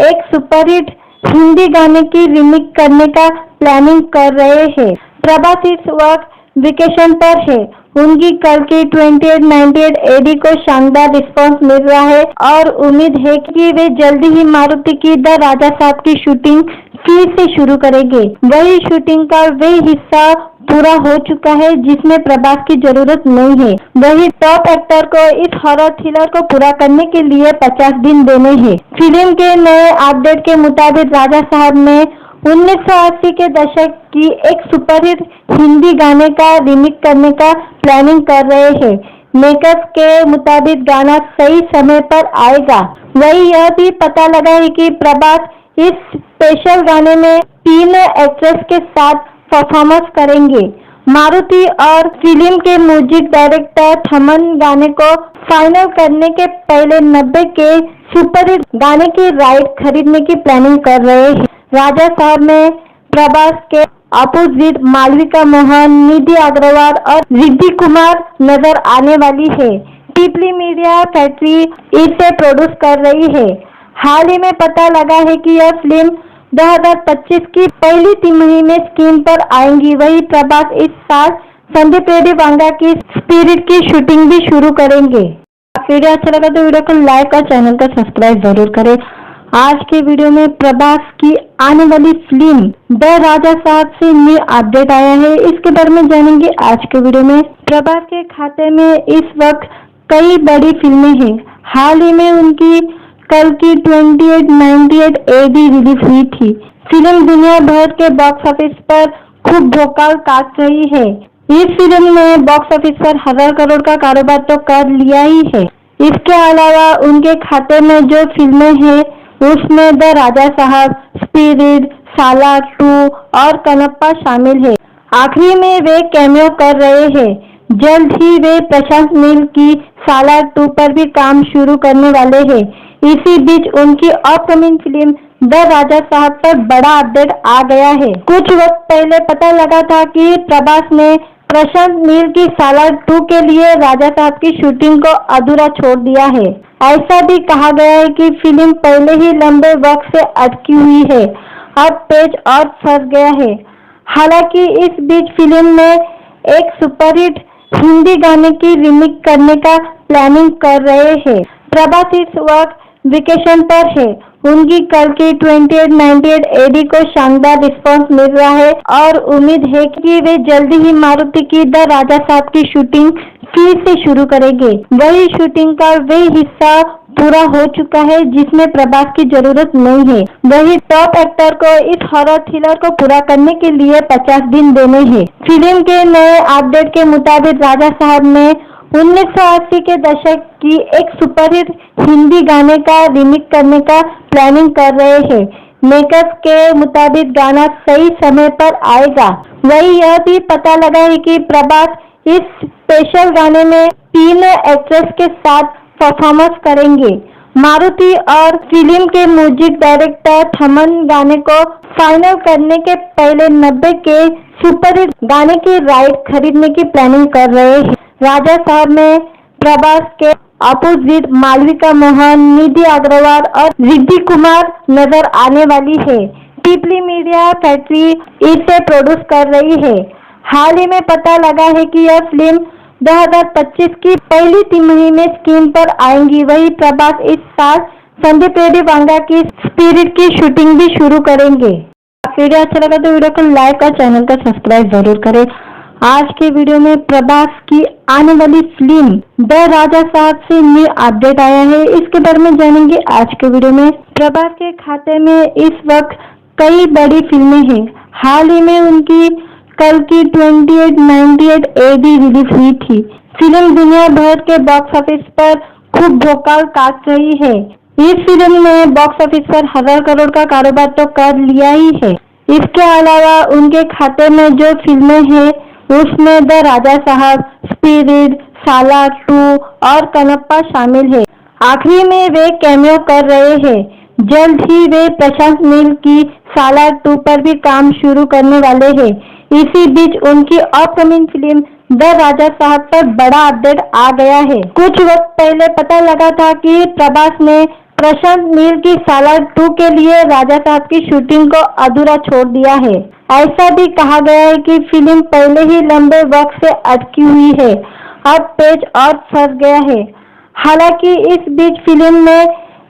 एक सुपरहिट हिंदी गाने की रीमेक करने का प्लानिंग कर रहे हैं। प्रभास इस वक्त वेकेशन पर है। उनकी कल की 2898 AD को शानदार रिस्पांस मिल रहा है और उम्मीद है कि वे जल्दी ही मारुति की द राजा साहब की शूटिंग फिर से शुरू करेंगे। वही शूटिंग का वे हिस्सा पूरा हो चुका है जिसमें प्रभास की जरूरत नहीं है। वही टॉप एक्टर को इस हॉरर थ्रिलर को पूरा करने के लिए 50 दिन देने हैं। फिल्म के नए अपडेट के मुताबिक राजा साहब में 1980 के दशक की एक सुपरहिट हिंदी गाने का रीमेक करने का प्लानिंग कर रहे हैं। मेकर्स के मुताबिक गाना सही समय पर आएगा। वही यह भी पता लगा है कि प्रभास इस स्पेशल गाने में 3 एक्ट्रेस के साथ परफॉर्मेंस करेंगे। मारुति और फिल्म के म्यूजिक डायरेक्टर थमन गाने को फाइनल करने के पहले 90 के सुपरहिट गाने की राइट खरीदने की प्लानिंग कर रहे हैं। राजा साहब में प्रभास के अपोजिट मालविका मोहन, निधि अग्रवाल और रिद्धि कुमार नजर आने वाली है। पीपली मीडिया फैक्ट्री इसे प्रोड्यूस कर रही है। हाल ही में पता लगा है कि यह फिल्म 2025 की पहली तिमाही में स्क्रीन पर आएंगी। वही प्रभास इस साल संदीप रेड्डी वांगा की स्पिरिट की शूटिंग भी शुरू करेंगे। वीडियो अच्छा लगा तो वीडियो को लाइक और चैनल को सब्सक्राइब जरूर करें। आज के वीडियो में प्रभास की आने वाली फिल्म द राजा साहब से न्यू अपडेट आया है। इसके बारे में जानेंगे आज के वीडियो में। प्रभास के खाते में इस वक्त कई बड़ी फिल्में हैं। हाल ही में उनकी कल की 2898 AD रिलीज हुई थी। फिल्म दुनिया भर के बॉक्स ऑफिस पर खूब भोकाल काट रही है। इस फिल्म ने बॉक्स ऑफिस पर 1000 करोड़ का कारोबार तो कर लिया ही है। इसके अलावा उनके खाते में जो फिल्में हैं उसमें द राजा साहब, स्पिरिट, सालार 2 और कनप्पा शामिल है। आखिरी में वे कैमियो कर रहे हैं। जल्द ही वे प्रशांत नील की सालार 2 पर भी काम शुरू करने वाले हैं। इसी बीच उनकी अपकमिंग फिल्म द राजा साहब पर बड़ा अपडेट आ गया है। कुछ वक्त पहले पता लगा था कि प्रभास ने प्रशांत नील की सालार 2 के लिए राजा साहब की शूटिंग को अधूरा छोड़ दिया है। ऐसा भी कहा गया है कि फिल्म पहले ही लंबे वक्त से अटकी हुई है, अब पेच और फंस गया है। हालांकि इस बीच फिल्म में एक सुपरहिट हिंदी गाने की रीमेक करने का प्लानिंग कर रहे हैं। प्रभास इस वक्त वेकेशन पर है। उनकी कल की 2898 AD को शानदार रिस्पांस मिल रहा है और उम्मीद है कि वे जल्दी ही मारुति की द राजा साहब की शूटिंग फिर से शुरू करेंगे। वही शूटिंग का वे हिस्सा पूरा हो चुका है जिसमें प्रभास की जरूरत नहीं है। वही टॉप एक्टर को इस हॉरर थ्रिलर को पूरा करने के लिए 50 दिन देने हैं। फिल्म के नए अपडेट के मुताबिक राजा साहब में 1980 के दशक की एक सुपरहिट हिंदी गाने का रीमेक करने का प्लानिंग कर रहे हैं। मेकर्स के मुताबिक गाना सही समय पर आएगा। वही यह भी पता लगा है कि प्रभास इस स्पेशल गाने में 3 एक्ट्रेस के साथ परफॉर्मेंस करेंगे। मारुति और फिल्म के म्यूजिक डायरेक्टर थमन गाने को फाइनल करने के पहले 90 के सुपरहिट गाने की राइट खरीदने की प्लानिंग कर रहे हैं। राजा साहब में प्रभास के अपोजिट मालविका मोहन, निधि अग्रवाल और रिद्धि कुमार नजर आने वाली है। पीपली मीडिया फैक्ट्री इसे प्रोड्यूस कर रही है। हाल ही में पता लगा है कि यह फिल्म 2025 की पहली तिमाही में स्क्रीन पर आएंगी। वही प्रभास इस साल संदीप रेड्डी वांगा की स्पिरिट की शूटिंग भी शुरू करेंगे। वीडियो अच्छा लगा तो वीडियो को लाइक और चैनल को सब्सक्राइब जरूर करें। आज के वीडियो में प्रभास की आने वाली फिल्म द राजा साहब से न्यू अपडेट आया है। इसके बारे में जानेंगे आज के वीडियो में। प्रभास के खाते में इस वक्त कई बड़ी फिल्में हैं। हाल ही में उनकी कल की 2898 AD रिलीज हुई थी। फिल्म दुनिया भर के बॉक्स ऑफिस पर खूब भोकाल काट रही है। इस फिल्म ने बॉक्स ऑफिस पर 1000 करोड़ का कारोबार तो कर लिया ही है। इसके अलावा उनके खाते में जो फिल्में हैं उसमें द राजा साहब, स्पिरिट, सालार 2 और कनप्पा शामिल है। आखिरी में वे कैमियो कर रहे हैं। जल्द ही वे प्रशांत नील की सालार 2 पर भी काम शुरू करने वाले हैं। इसी बीच उनकी अपकमिंग फिल्म द राजा साहब पर बड़ा अपडेट आ गया है। कुछ वक्त पहले पता लगा था कि प्रभास ने प्रशांत नील की सालार 2 के लिए राजा साहब की शूटिंग को अधूरा छोड़ दिया है। ऐसा भी कहा गया है कि फिल्म पहले ही लंबे वक्त से अटकी हुई है, अब पेच और फंस गया है। हालांकि इस बीच फिल्म में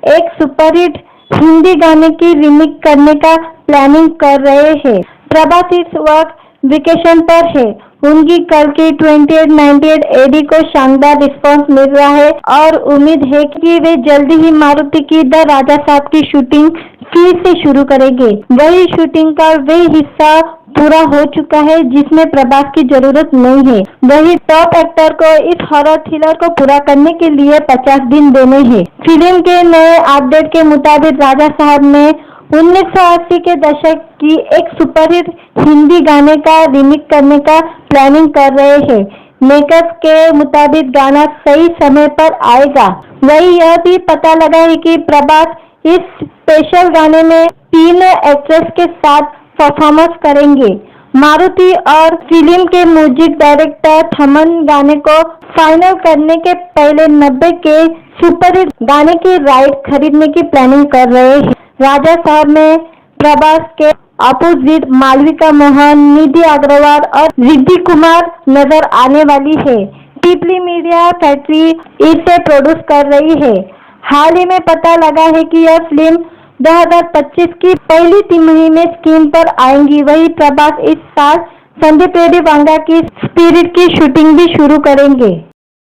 एक सुपरहिट हिंदी गाने की रीमेक करने का प्लानिंग कर रहे हैं। प्रभास इस वक्त वेकेशन पर है। उनकी कल की 2898 AD को शानदार रिस्पांस मिल रहा है और उम्मीद है कि वे जल्दी ही मारुति की द राजा साहब की शूटिंग फिर से शुरू करेंगे। वही शूटिंग का वे हिस्सा पूरा हो चुका है जिसमें प्रभास की जरूरत नहीं है। वही टॉप एक्टर को इस हॉरर थ्रिलर को पूरा करने के लिए 50 दिन देने हैं। फिल्म के नए अपडेट के मुताबिक राजा साहब में 1980 के दशक की एक सुपरहिट हिंदी गाने का रीमेक करने का प्लानिंग कर रहे हैं। मेकर्स के मुताबिक गाना सही समय पर आएगा। वही यह भी पता लगा है कि प्रभास इस स्पेशल गाने में 3 एक्ट्रेस के साथ परफॉर्मेंस करेंगे। मारुति और फिल्म के म्यूजिक डायरेक्टर थमन गाने को फाइनल करने के पहले 90 के सुपरहिट गाने की राइट खरीदने की प्लानिंग कर रहे हैं। राजा साहब में प्रभास के अपोजिट मालविका मोहन, निधि अग्रवाल और रिद्धि कुमार नजर आने वाली है। पीपली मीडिया फैक्ट्री इसे प्रोड्यूस कर रही है। हाल ही में पता लगा है कि यह फिल्म 2025 की पहली तिमाही में स्क्रीन पर आएंगी। वहीं प्रभास इस साल संदीप रेड्डी वांगा की स्पिरिट की शूटिंग भी शुरू करेंगे।